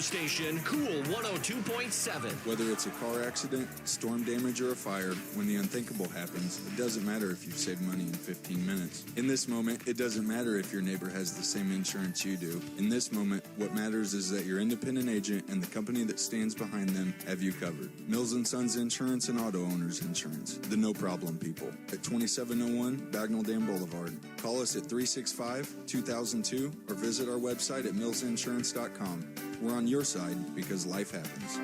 station, Cool 102.7. Whether it's a car accident, storm damage, or a fire, when the unthinkable happens, it doesn't matter if you've saved money in 15 minutes. In this moment, it doesn't matter if your neighbor has the same insurance you do. In this moment, what matters is that your independent agent and the company that stands behind them have you covered. Mills & Sons Insurance and Auto Owners Insurance. The no-problem people. At 2701 Bagnell Dam Boulevard. Call us at 365-2002 or visit our website at millsinsurance.com. We're on your side because life happens.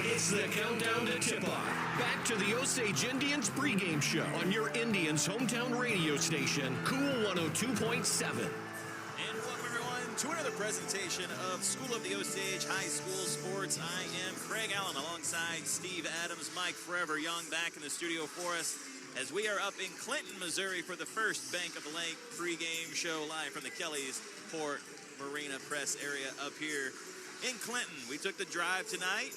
It's the countdown to tip-off. Back to the Osage Indians pregame show on your Indians' hometown radio station, Cool 102.7. And welcome, everyone, to another presentation of School of the Osage High School Sports. I am Craig Allen alongside Steve Adams, Mike Forever Young back in the studio for us as we are up in Clinton, Missouri for the first Bank of the Lake pregame show live from the Kelly's Port Marina Press area up here in Clinton. We took the drive tonight,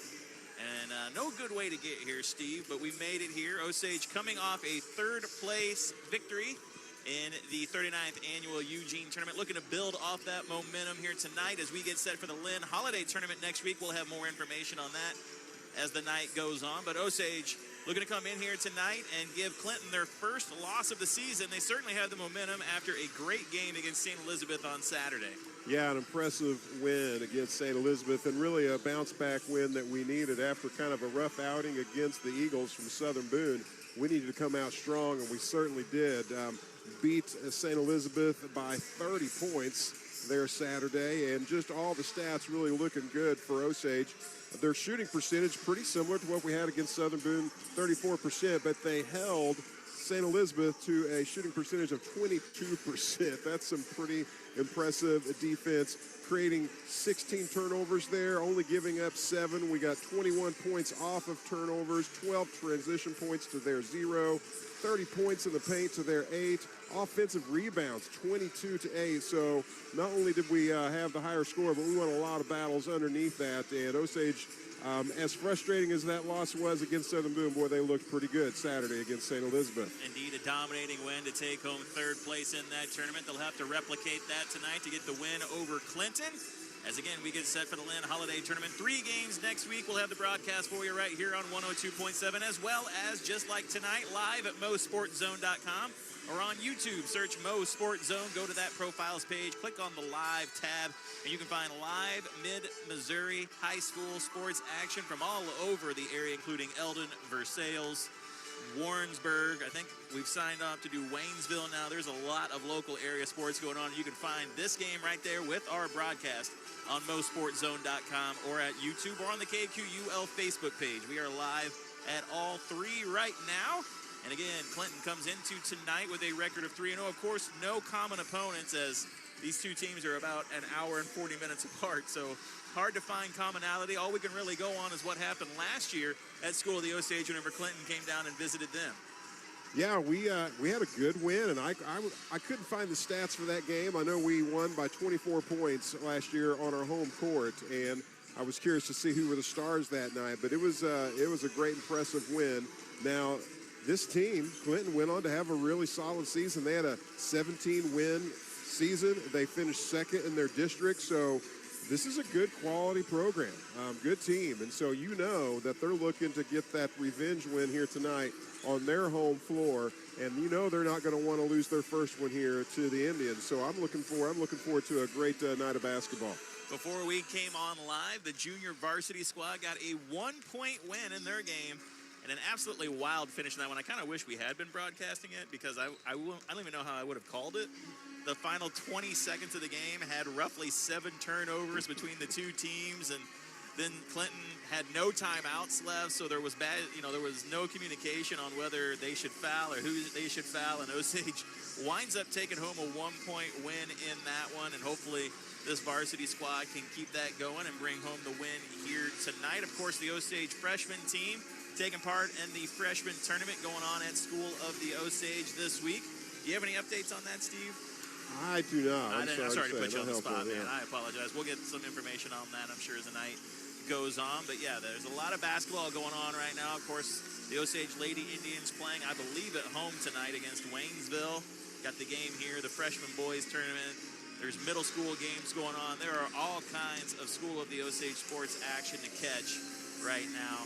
and no good way to get here, Steve, but we made it here. Osage coming off a third-place victory in the 39th Annual Eugene Tournament, looking to build off that momentum here tonight as we get set for the Lynn Holiday Tournament next week. We'll have more information on that as the night goes on, but Osage looking to come in here tonight and give Clinton their first loss of the season. They certainly have the momentum after a great game against St. Elizabeth on Saturday. Yeah, an impressive win against St. Elizabeth and really a bounce-back win that we needed after kind of a rough outing against the Eagles from Southern Boone. We needed to come out strong, and we certainly did. Beat St. Elizabeth by 30 points there Saturday, and just all the stats really looking good for Osage. Their shooting percentage pretty similar to what we had against Southern Boone, 34%, but they held St. Elizabeth to a shooting percentage of 22%. That's some pretty impressive defense, creating 16 turnovers there, only giving up 7. We got 21 points off of turnovers, 12 transition points to their 0, 30 points in the paint to their 8, offensive rebounds 22 to 8. So not only did we have the higher score, but we won a lot of battles underneath that. And Osage, as frustrating as that loss was against Southern Boone, boy, they looked pretty good Saturday against St. Elizabeth. Indeed, a dominating win to take home third place in that tournament. They'll have to replicate that tonight to get the win over Clinton. As again, we get set for the Lynn Holiday Tournament. 3 games next week. We'll have the broadcast for you right here on 102.7, as well as, just like tonight, live at MoSportsZone.com or on YouTube. Search MoSportsZone. Go to that profiles page. Click on the live tab, and you can find live mid-Missouri high school sports action from all over the area, including Eldon, Versailles, Warrensburg. I think we've signed up to do Waynesville now. There's a lot of local area sports going on. You can find this game right there with our broadcast on MoSportsZone.com or at YouTube or on the KQUL Facebook page. We are live at all 3 right now. And again, Clinton comes into tonight with a record of 3-0. Of course, no common opponents, as these two teams are about an hour and 40 minutes apart. So hard to find commonality. All we can really go on is what happened last year at School of the Osage whenever Clinton came down and visited them. Yeah, we had a good win, and I couldn't find the stats for that game. I know we won by 24 points last year on our home court, and I was curious to see who were the stars that night. But it was a great, impressive win. Now, this team, Clinton, went on to have a really solid season. They had a 17-win season. They finished second in their district, so this is a good quality program, good team. And so you know that they're looking to get that revenge win here tonight on their home floor. And you know they're not going to want to lose their first one here to the Indians. So I'm looking forward to a great night of basketball. Before we came on live, the junior varsity squad got a 1-point win in their game and an absolutely wild finish in that one. I kind of wish we had been broadcasting it because I don't even know how I would have called it. The final 20 seconds of the game had roughly 7 turnovers between the two teams, and then Clinton had no timeouts left, so there was there was no communication on whether they should foul or who they should foul, and Osage winds up taking home a 1-point win in that one, and hopefully this varsity squad can keep that going and bring home the win here tonight. Of course, the Osage freshman team taking part in the freshman tournament going on at School of the Osage this week. Do you have any updates on that, Steve? I do not. I'm sorry to put you on the spot, man. Yeah. I apologize. We'll get some information on that, I'm sure, as the night goes on. But, yeah, there's a lot of basketball going on right now. Of course, the Osage Lady Indians playing, I believe, at home tonight against Waynesville. Got the game here, the freshman boys tournament There's middle school games going on. There are all kinds of School of the Osage sports action to catch right now.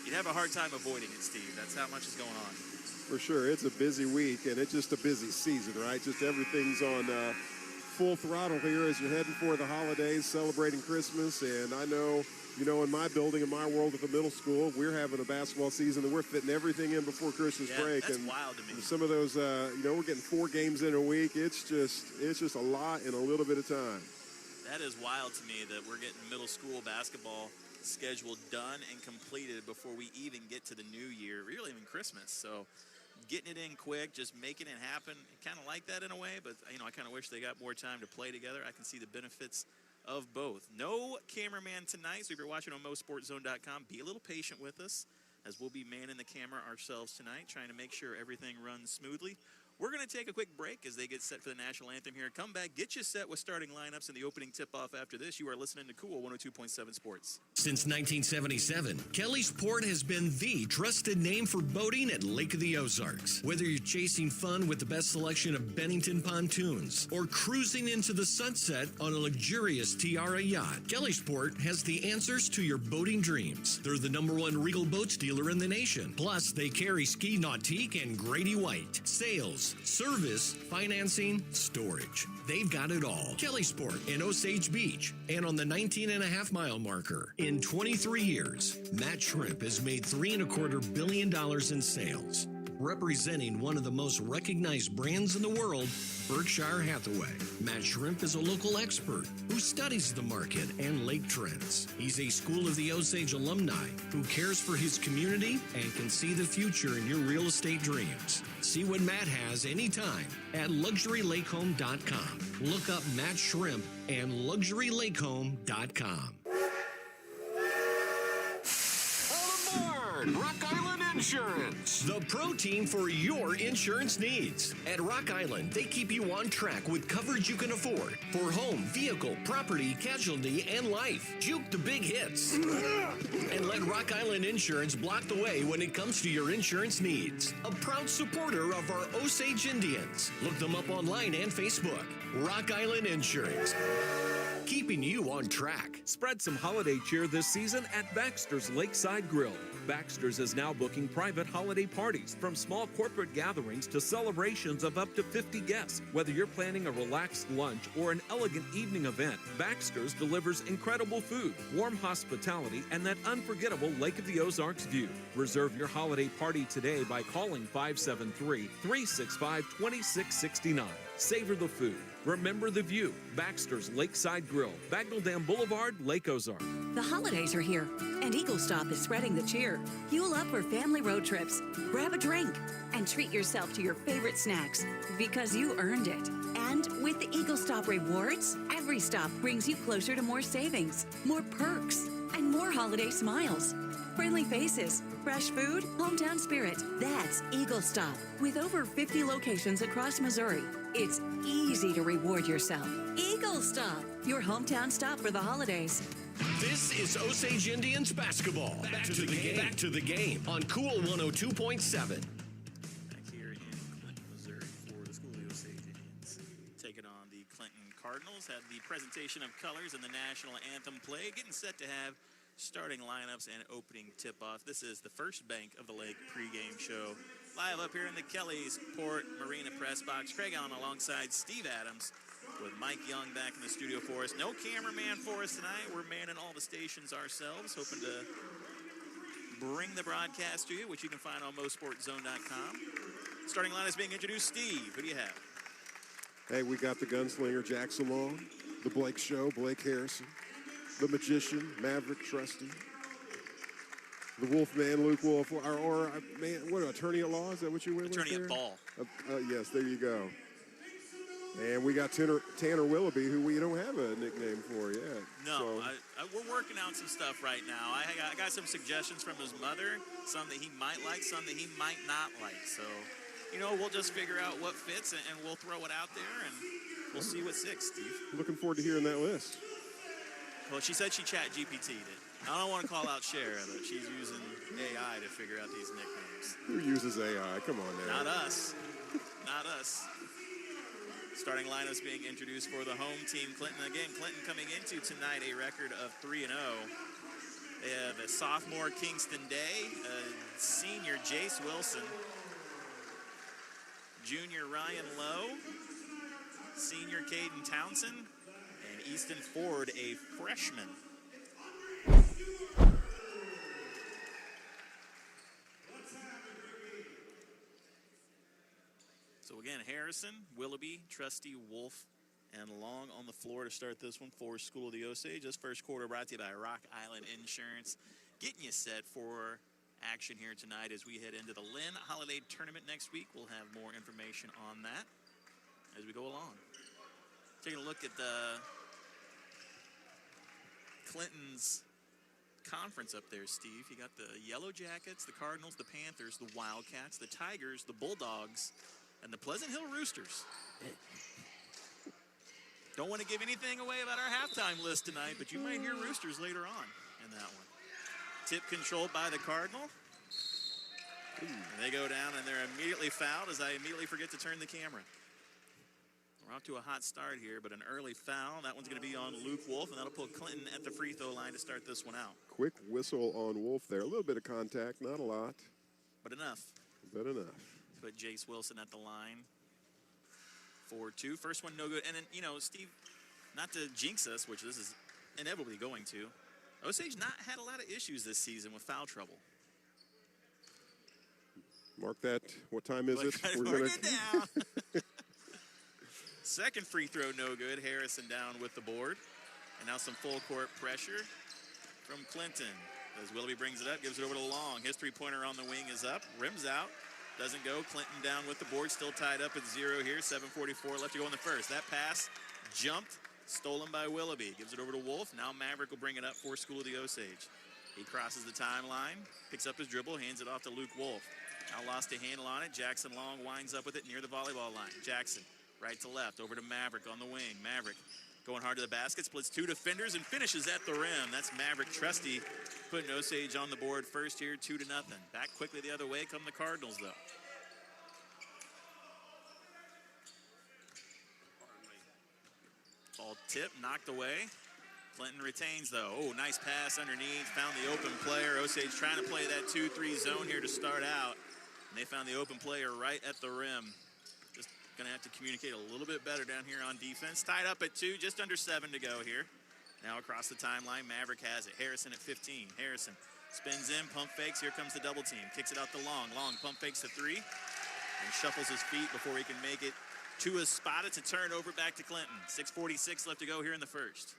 You'd have a hard time avoiding it, Steve. That's how much is going on. For sure. It's a busy week, and it's just a busy season, right? Just everything's on full throttle here as you're heading for the holidays, celebrating Christmas. And I know, you know, in my building, in my world at the middle school, we're having a basketball season that we're fitting everything in before Christmas break. That's and wild to me. Some of those, you know, we're getting 4 games in a week. It's just a lot in a little bit of time. That is wild to me that we're getting middle school basketball schedule done and completed before we even get to the new year, really even Christmas. So getting it in quick, just making it happen, kind of like that in a way, but you know, I kind of wish they got more time to play together. I can see the benefits of both. No cameraman tonight, so if you're watching on MoSportsZone.com, be a little patient with us as we'll be manning the camera ourselves tonight, trying to make sure everything runs smoothly. We're going to take a quick break as they get set for the national anthem here. Come back, get you set with starting lineups and the opening tip-off after this. You are listening to Cool 102.7 Sports. Since 1977, Kelly's Port has been the trusted name for boating at Lake of the Ozarks. Whether you're chasing fun with the best selection of Bennington pontoons or cruising into the sunset on a luxurious Tiara yacht, Kelly's Port has the answers to your boating dreams. They're the #1 Regal Boats dealer in the nation. Plus, they carry Ski Nautique and Grady White. Sales, service, financing, storage. They've got it all. Kelly's Port in Osage Beach and on the 19.5-mile marker. In 23 years, Matt Shrimp has made $3.25 billion in sales, representing one of the most recognized brands in the world, Berkshire Hathaway. Matt Shrimp is a local expert who studies the market and lake trends. He's a School of the Osage alumni who cares for his community and can see the future in your real estate dreams. See what Matt has anytime at LuxuryLakeHome.com. Look up Matt Shrimp and LuxuryLakeHome.com. Rock Island Insurance, the pro team for your insurance needs. At Rock Island, they keep you on track with coverage you can afford for home, vehicle, property, casualty, and life. Juke the big hits. And let Rock Island Insurance block the way when it comes to your insurance needs. A proud supporter of our Osage Indians. Look them up online and Facebook. Rock Island Insurance, keeping you on track. Spread some holiday cheer this season at Baxter's Lakeside Grill. Baxter's is now booking private holiday parties, from small corporate gatherings to celebrations of up to 50 guests. Whether you're planning a relaxed lunch or an elegant evening event, Baxter's delivers incredible food, warm hospitality, and that unforgettable Lake of the Ozarks view. Reserve your holiday party today by calling 573-365-2669. Savor the food. Remember the view. Baxter's Lakeside Grill, Bagnell Dam Boulevard, Lake Ozark. The holidays are here, and Eagle Stop is spreading the cheer. Fuel up for family road trips, grab a drink, and treat yourself to your favorite snacks, because you earned it. And with the Eagle Stop rewards, every stop brings you closer to more savings, more perks, and more holiday smiles. Friendly faces, fresh food, hometown spirit. That's Eagle Stop. With over 50 locations across Missouri, it's easy to reward yourself. Eagle Stop, your hometown stop for the holidays. This is Osage Indians basketball. Back to the game on Cool 102.7. Back here in Clinton, Missouri for the School of the Osage Indians. Taking on the Clinton Cardinals. Had the presentation of colors and the national anthem play. Getting set to have starting lineups and opening tip-off. This is the First Bank of the Lake pregame show. Live up here in the Kelly's Port Marina press box. Craig Allen alongside Steve Adams with Mike Young back in the studio for us. No cameraman for us tonight. We're manning all the stations ourselves, hoping to bring the broadcast to you, which you can find on MoSportsZone.com. Starting line is being introduced. Steve, who do you have? Hey, we got the gunslinger Jackson Long, the Blake Show, Blake Harrison, the magician Maverick Trusty, the Wolfman Luke Wolf, or man, what, attorney at law? Is that what you went with? Attorney at ball. Yes, there you go. And we got Tanner Willoughby, who we don't have a nickname for yet. No, so. We're working out some stuff right now. I got some suggestions from his mother, some that he might like, some that he might not like. So, you know, we'll just figure out what fits, and we'll throw it out there, and we'll see what sticks, Steve. Looking forward to hearing that list. Well, she said she chat GPT'd it. I don't want to call out Cher, but she's using AI to figure out these nicknames. Who uses AI? Come on now. Not us. Not us. Starting lineups being introduced for the home team. Clinton again. Clinton coming into tonight a record of 3-0. They have a sophomore Kingston Day, a senior Jace Wilson, junior Ryan Lowe, senior Caden Townsend, and Easton Ford, a freshman. So again, Harrison, Willoughby, Trusty, Wolf, and Long on the floor to start this one for School of the Osage. This first quarter brought to you by Rock Island Insurance, getting you set for action here tonight as we head into the Lynn Holiday Tournament next week. We'll have more information on that as we go along. Taking a look at the Clinton's conference up there, Steve. You got the Yellow Jackets, the Cardinals, the Panthers, the Wildcats, the Tigers, the Bulldogs, and the Pleasant Hill Roosters. Don't want to give anything away about our halftime list tonight, but you might hear Roosters later on in that one. Tip controlled by the Cardinal. And they go down and they're immediately fouled as I immediately forget to turn the camera. We're off to a hot start here, but an early foul. That one's going to be on Luke Wolf, and that'll put Clinton at the free throw line to start this one out. Quick whistle on Wolf there. A little bit of contact, not a lot. But enough. But enough. Put Jace Wilson at the line. 4-2. First one no good. And then, you know, Steve, not to jinx us, which this is inevitably going to, Osage not had a lot of issues this season with foul trouble. Mark that. What time is it? Mark it down. Second free throw no good. Harrison down with the board. And now some full court pressure from Clinton. As Willoughby brings it up, gives it over to Long. His three-pointer on the wing is up. Rims out. Doesn't go. Clinton down with the board. Still tied up at 0 here. 7:44 left to go in the first. That pass jumped. Stolen by Willoughby. Gives it over to Wolf. Now Maverick will bring it up for School of the Osage. He crosses the timeline. Picks up his dribble. Hands it off to Luke Wolf. Now lost a handle on it. Jackson Long winds up with it near the volleyball line. Jackson right to left. Over to Maverick on the wing. Maverick going hard to the basket. Splits two defenders and finishes at the rim. That's Maverick Trusty putting Osage on the board first here, 2-0. Back quickly the other way come the Cardinals, though. Ball tip, knocked away. Clinton retains, though. Oh, nice pass underneath. Found the open player. Osage trying to play that 2-3 zone here to start out. And they found the open player right at the rim. Just going to have to communicate a little bit better down here on defense. Tied up at 2, just under 7 to go here. Now across the timeline, Maverick has it. Harrison at 15. Harrison spins in, pump fakes. Here comes the double team. Kicks it out to Long. Long pump fakes to 3 and shuffles his feet before he can make it to his spot. It's a turnover back to Clinton. 6:46 left to go here in the first.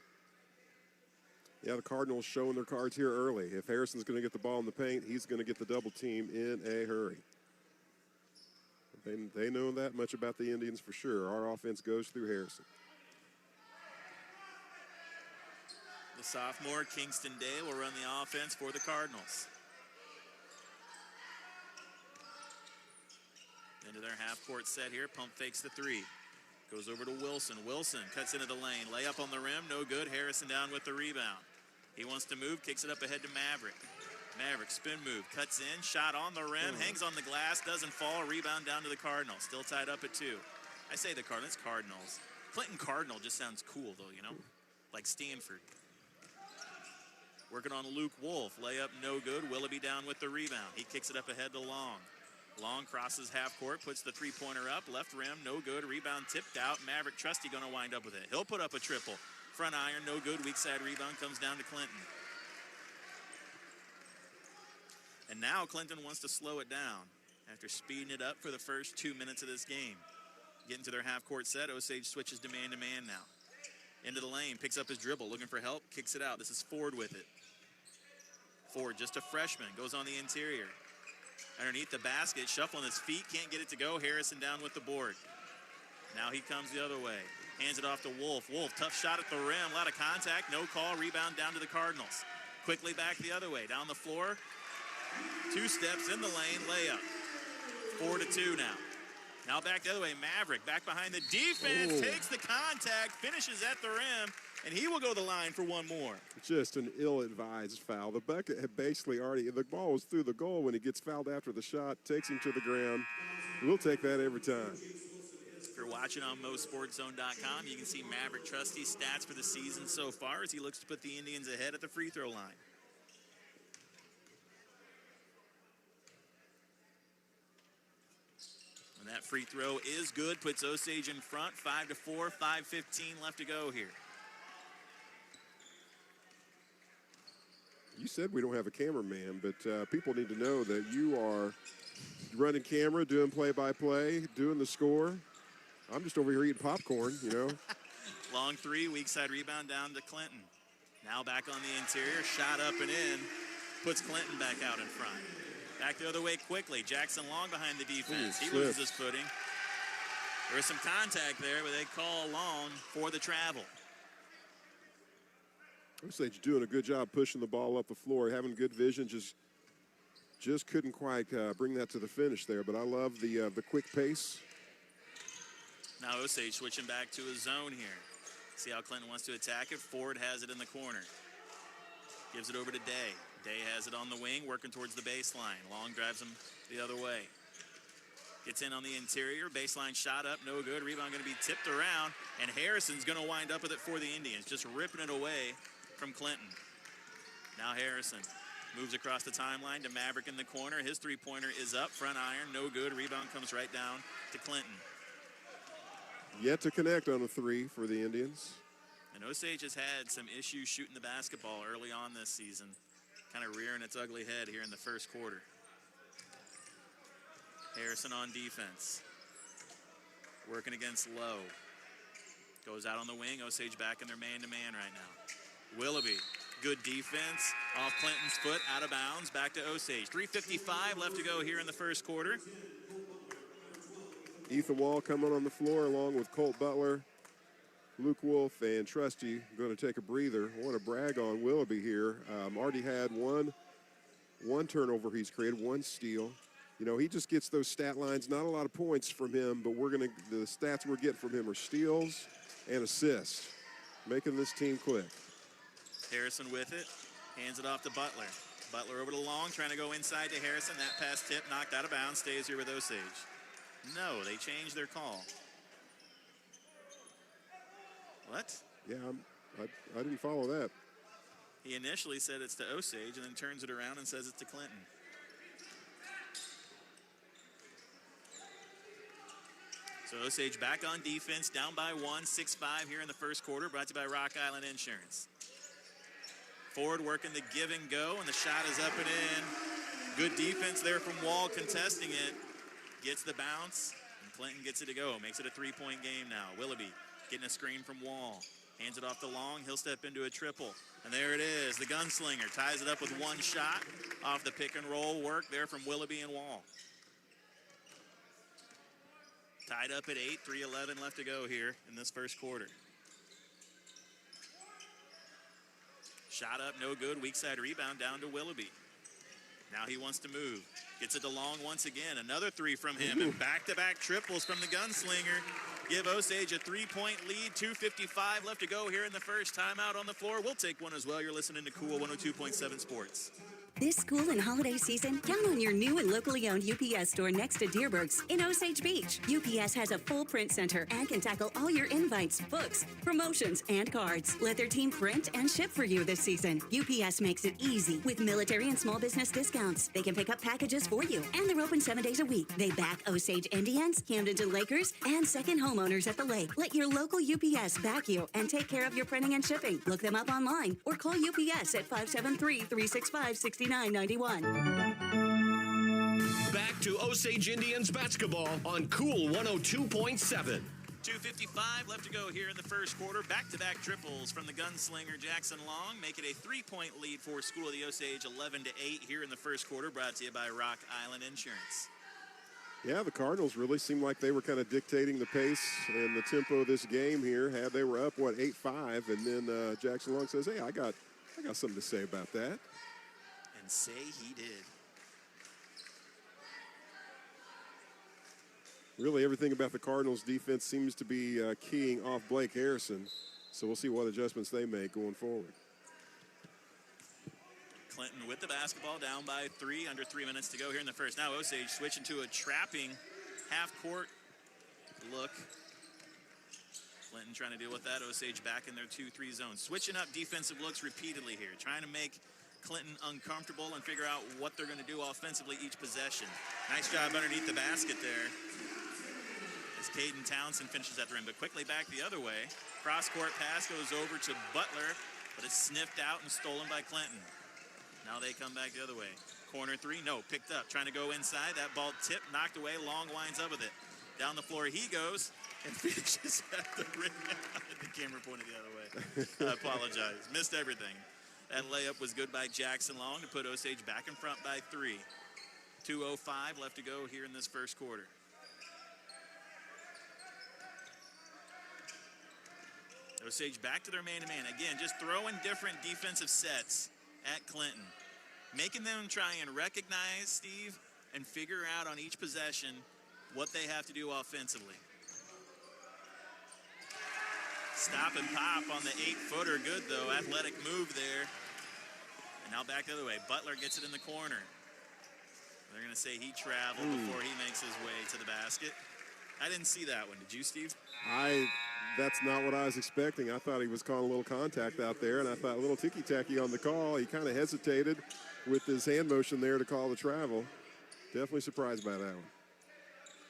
Yeah, the Cardinals showing their cards here early. If Harrison's going to get the ball in the paint, he's going to get the double team in a hurry. They know that much about the Indians for sure. Our offense goes through Harrison. The sophomore, Kingston Day, will run the offense for the Cardinals. Into their half-court set here. Pump fakes the 3. Goes over to Wilson. Wilson cuts into the lane. Layup on the rim. No good. Harrison down with the rebound. He wants to move. Kicks it up ahead to Maverick. Maverick, spin move. Cuts in. Shot on the rim. Hangs on the glass. Doesn't fall. Rebound down to the Cardinals. Still tied up at 2. I say the Cardinals. Cardinals. Clinton Cardinal just sounds cool, though, you know? Like Stanford. Working on Luke Wolf. Layup no good. Willoughby down with the rebound. He kicks it up ahead to Long. Long crosses half court, puts the three-pointer up, left rim, no good, rebound tipped out. Maverick Trusty going to wind up with it. He'll put up a triple. Front iron, no good, weak side rebound comes down to Clinton. And now Clinton wants to slow it down after speeding it up for the first 2 minutes of this game. Getting to their half-court set, Osage switches to man-to-man now. Into the lane, picks up his dribble, looking for help, kicks it out. This is Ford with it. Ford, just a freshman, goes on the interior. Underneath the basket, shuffling his feet, can't get it to go. Harrison down with the board. Now he comes the other way. Hands it off to Wolf. Wolf, tough shot at the rim, a lot of contact, no call, rebound down to the Cardinals. Quickly back the other way, down the floor. 2 steps in the lane, layup. 4-2 now. Now back the other way, Maverick back behind the defense, takes the contact, finishes at the rim, and he will go to the line for one more. Just an ill-advised foul. The bucket had basically already, the ball was through the goal when he gets fouled after the shot, takes him to the ground. We'll take that every time. you're watching on MoSportsZone.com, you can see Maverick Trusty's stats for the season so far as he looks to put the Indians ahead at the free throw line. And that free throw is good, puts Osage in front, 5-4, 5:15 left to go here. You said we don't have a cameraman, but people need to know that you are running camera, doing play-by-play, doing the score. I'm just over here eating popcorn, you know. Long three, weak side rebound down to Clinton. Now back on the interior, shot up and in, puts Clinton back out in front. Back the other way quickly. Jackson Long behind the defense. He loses his footing. There was some contact there, but they call Long for the travel. Osage doing a good job pushing the ball up the floor, having good vision, just couldn't quite bring that to the finish there. But I love the quick pace. Now Osage switching back to his zone here. See how Clinton wants to attack it. Ford has it in the corner. Gives it over to Day. Day has it on the wing, working towards the baseline. Long drives him the other way. Gets in on the interior. Baseline shot up, no good. Rebound going to be tipped around. And Harrison's going to wind up with it for the Indians. Just ripping it away from Clinton. Now Harrison moves across the timeline to Maverick in the corner. His three-pointer is up. Front iron, no good. Rebound comes right down to Clinton. Yet to connect on a three for the Indians. And Osage has had some issues shooting the basketball early on this season. Kind of rearing its ugly head here in the first quarter. Harrison on defense. Working against Lowe. Goes out on the wing. Osage back in their man-to-man right now. Willoughby, good defense. Off Clinton's foot, out of bounds. Back to Osage. 3:55 left to go here in the first quarter. Ethan Wall coming on the floor along with Colt Butler, Luke Wolf, and Trusty going to take a breather. I want to brag on Willoughby here. Already had one turnover he's created, one steal. You know, he just gets those stat lines. Not a lot of points from him, but the stats we're getting from him are steals and assists, making this team click. Harrison with it, hands it off to Butler. Butler over to Long, trying to go inside to Harrison. That pass tip knocked out of bounds, stays here with Osage. No, they changed their call. What? Yeah, I didn't follow that. He initially said it's to Osage and then turns it around and says it's to Clinton. So Osage back on defense, down by 1, 6-5 here in the first quarter, brought to you by Rock Island Insurance. Ford working the give and go, and the shot is up and in. Good defense there from Wall contesting it. Gets the bounce, and Clinton gets it to go. Makes it a three-point game now. Willoughby getting a screen from Wall. Hands it off to Long. He'll step into a triple. And there it is. The gunslinger ties it up with one shot off the pick and roll work there from Willoughby and Wall. Tied up at 8, 3:11 left to go here in this first quarter. Shot up, no good. Weak side rebound down to Willoughby. Now he wants to move. Gets it to Long once again. Another three from him. And back-to-back triples from the gunslinger. Give Osage a three-point lead. 2:55 left to go here in the first. Timeout on the floor. We'll take one as well. You're listening to Cool 102.7 Sports. This school and holiday season, count on your new and locally owned UPS store next to Deerberg's in Osage Beach. UPS has a full print center and can tackle all your invites, books, promotions, and cards. Let their team print and ship for you this season. UPS makes it easy with military and small business discounts. They can pick up packages for you, and they're open 7 days a week. They back Osage Indians, Camden Lakers, and second homeowners at the lake. Let your local UPS back you and take care of your printing and shipping. Look them up online or call UPS at 573-365-6991. Back to Osage Indians basketball on Cool 102.7. 2:55 left to go here in the first quarter. Back-to-back triples from the gunslinger Jackson Long. Make it a three-point lead for School of the Osage, 11-8 here in the first quarter. Brought to you by Rock Island Insurance. Yeah, the Cardinals really seemed like they were kind of dictating the pace and the tempo of this game here. They were up, 8-5, and then Jackson Long says, hey, I got something to say about that. And say he did. Really, everything about the Cardinals' defense seems to be keying off Blake Harrison. So we'll see what adjustments they make going forward. Clinton with the basketball, down by 3, under 3 minutes to go here in the first. Now Osage switching to a trapping half-court look Clinton trying to deal with that. Osage back in their 2-3 zone. Switching up defensive looks repeatedly here. Trying to make Clinton uncomfortable and figure out what they're going to do offensively each possession. Nice job underneath the basket there as Caden Townsend finishes at the rim, but quickly back the other way. Cross-court pass goes over to Butler, but it's sniffed out and stolen by Clinton. Now they come back the other way. Corner three, no, picked up. Trying to go inside. That ball tipped, knocked away. Long winds up with it. Down the floor he goes and finishes at the rim. The camera pointed the other way. I apologize. Missed everything. That layup was good by Jackson Long to put Osage back in front by 3. 2:05 left to go here in this first quarter. Osage back to their man-to-man. Again, just throwing different defensive sets at Clinton. Making them try and recognize, Steve, and figure out on each possession what they have to do offensively. Stop and pop on the 8-footer. Good, though. Athletic move there. And now back the other way. Butler gets it in the corner. They're going to say he traveled before he makes his way to the basket. I didn't see that one. Did you, Steve? That's not what I was expecting. I thought he was calling a little contact out there, and I thought a little ticky-tacky on the call. He kind of hesitated with his hand motion there to call the travel. Definitely surprised by that one.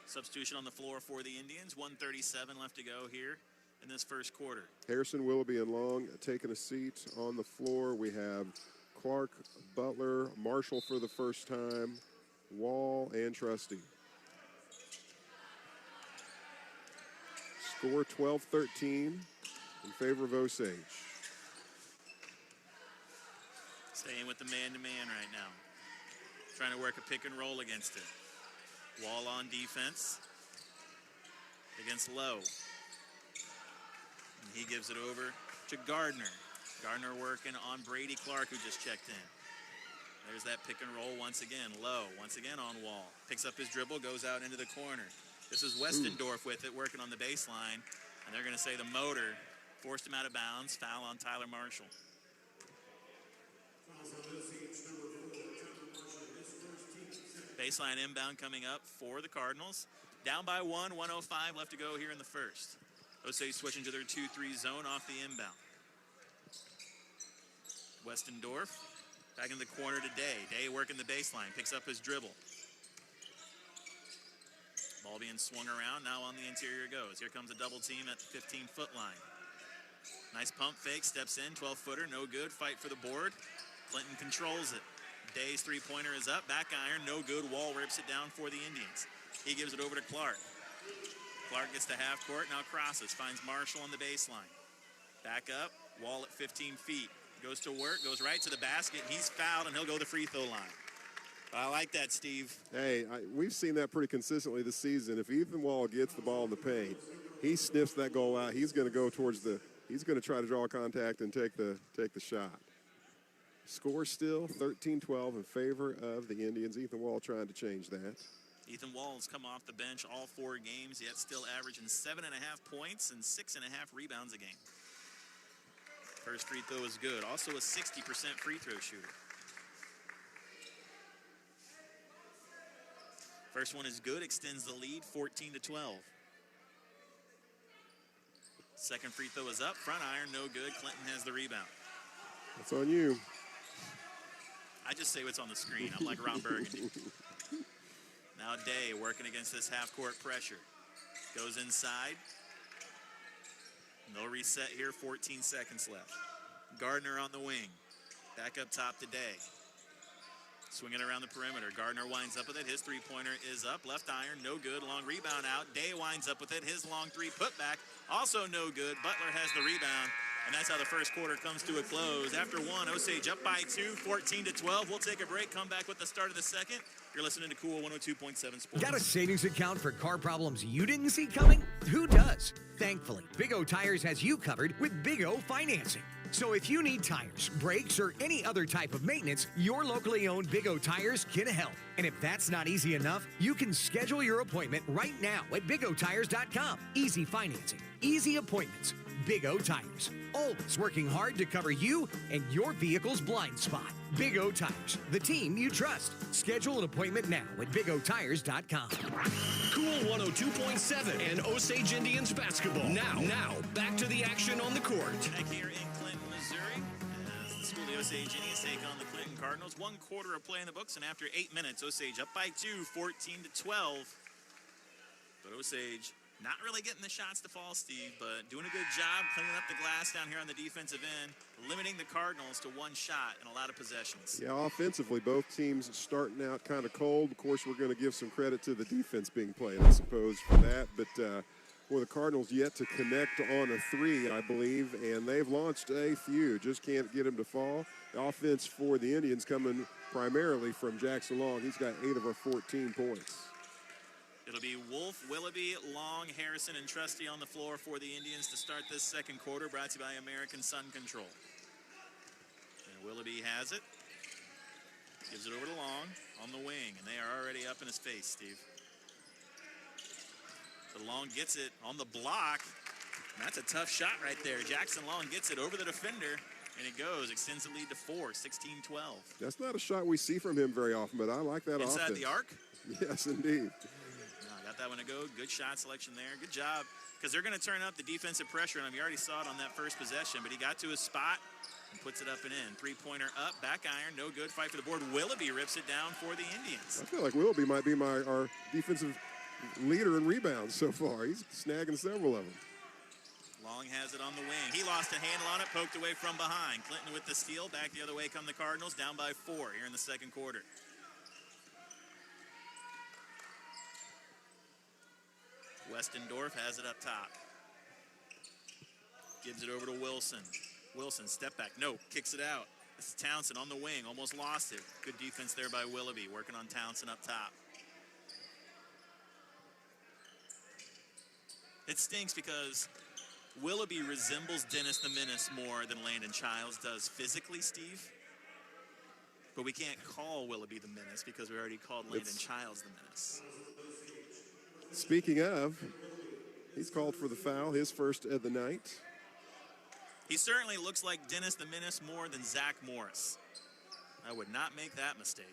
Substitution on the floor for the Indians. 1:37 left to go here in this first quarter. Harrison, Willoughby, and Long taking a seat on the floor. We have Clark, Butler, Marshall for the first time, Wall, and Trusty. Score 12-13 in favor of Osage. Staying with the man-to-man right now. Trying to work a pick and roll against it. Wall on defense against Lowe. And he gives it over to Gardner. Gardner working on Brady Clark, who just checked in. There's that pick and roll once again. Lowe, once again on Wall. Picks up his dribble, goes out into the corner. This is Westendorf with it, working on the baseline. And they're going to say the motor forced him out of bounds. Foul on Tyler Marshall. Baseline inbound coming up for the Cardinals. Down by 1, 1:05 left to go here in the first. Osage switching to their 2-3 zone off the inbound. Westendorf back in the corner to Day. Day working the baseline, picks up his dribble. Ball being swung around, now on the interior goes. Here comes a double team at the 15-foot line. Nice pump fake, steps in, 12-footer, no good, fight for the board. Clinton controls it. Day's three-pointer is up, back iron, no good. Wall rips it down for the Indians. He gives it over to Clark. Clark gets to half court, now crosses, finds Marshall on the baseline. Back up, Wall at 15 feet. Goes to work, goes right to the basket, and he's fouled, and he'll go to the free throw line. I like that, Steve. Hey, we've seen that pretty consistently this season. If Ethan Wall gets the ball in the paint, he sniffs that goal out. He's going to go towards he's going to try to draw contact and take the shot. Score still 13-12 in favor of the Indians. Ethan Wall trying to change that. Ethan Wall's come off the bench all 4 games, yet still averaging 7.5 points and 6.5 rebounds a game. First free throw is good. Also a 60% free throw shooter. First one is good, extends the lead 14-12. Second free throw is up, front iron, no good. Clinton has the rebound. That's on you. I just say what's on the screen. I'm like Ron Burgundy. Now Day working against this half-court pressure. Goes inside. No reset here, 14 seconds left. Gardner on the wing. Back up top to Day. Swinging around the perimeter. Gardner winds up with it. His three-pointer is up. Left iron, no good. Long rebound out. Day winds up with it. His long three put back, also no good. Butler has the rebound, and that's how the first quarter comes to a close. After 1, Osage up by 2, 14-12. We'll take a break, come back with the start of the second. You're listening to Cool 102.7 Sports. Got a savings account for car problems you didn't see coming? Who does? Thankfully, Big O Tires has you covered with Big O Financing. So if you need tires, brakes, or any other type of maintenance, your locally owned Big O Tires can help. And if that's not easy enough, you can schedule your appointment right now at BigOTires.com. Easy financing, easy appointments. Big O Tires. Always working hard to cover you and your vehicle's blind spot. Big O Tires, the team you trust. Schedule an appointment now at bigotires.com. Cool 102.7 and Osage Indians basketball. Now, back to the action on the court. Back here in Clinton, Missouri, as the School of the Osage Indians take on the Clinton Cardinals. 1 quarter of play in the books, and after 8 minutes, Osage up by 2, 14-12. But Osage not really getting the shots to fall, Steve, but doing a good job cleaning up the glass down here on the defensive end, limiting the Cardinals to 1 shot in a lot of possessions. Yeah, offensively, both teams starting out kind of cold. Of course, we're going to give some credit to the defense being played, I suppose, for that. But for the Cardinals, yet to connect on a 3, I believe, and they've launched a few. Just can't get them to fall. The offense for the Indians coming primarily from Jackson Long. He's got 8 of our 14 points. It'll be Wolf, Willoughby, Long, Harrison, and Trusty on the floor for the Indians to start this second quarter, brought to you by American Sun Control. And Willoughby has it. Gives it over to Long on the wing, and they are already up in his face, Steve. But Long gets it on the block. And that's a tough shot right there. Jackson Long gets it over the defender, and it goes, extends the lead to 4, 16-12. That's not a shot we see from him very often, but I like that offense. Inside the arc? Yes, indeed. That one to go. Good shot selection there. Good job, because they're going to turn up the defensive pressure on him. You already saw it on that first possession, but he got to his spot and puts it up and in. 3-pointer up, back iron, no good. Fight for the board. Willoughby rips it down for the Indians. I feel like Willoughby might be our defensive leader in rebounds so far. He's snagging several of them. Long has it on the wing. He lost a handle on it, poked away from behind. Clinton with the steal. Back the other way come the Cardinals, down by 4 here in the second quarter. Westendorf has it up top. Gives it over to Wilson. Wilson, step back. No, kicks it out. This is Townsend on the wing. Almost lost it. Good defense there by Willoughby, working on Townsend up top. It stinks because Willoughby resembles Dennis the Menace more than Landon Childs does physically, Steve. But we can't call Willoughby the Menace because we already called Landon Childs the Menace. Speaking of, he's called for the foul, his first of the night. He certainly looks like Dennis the Menace more than Zach Morris. I would not make that mistake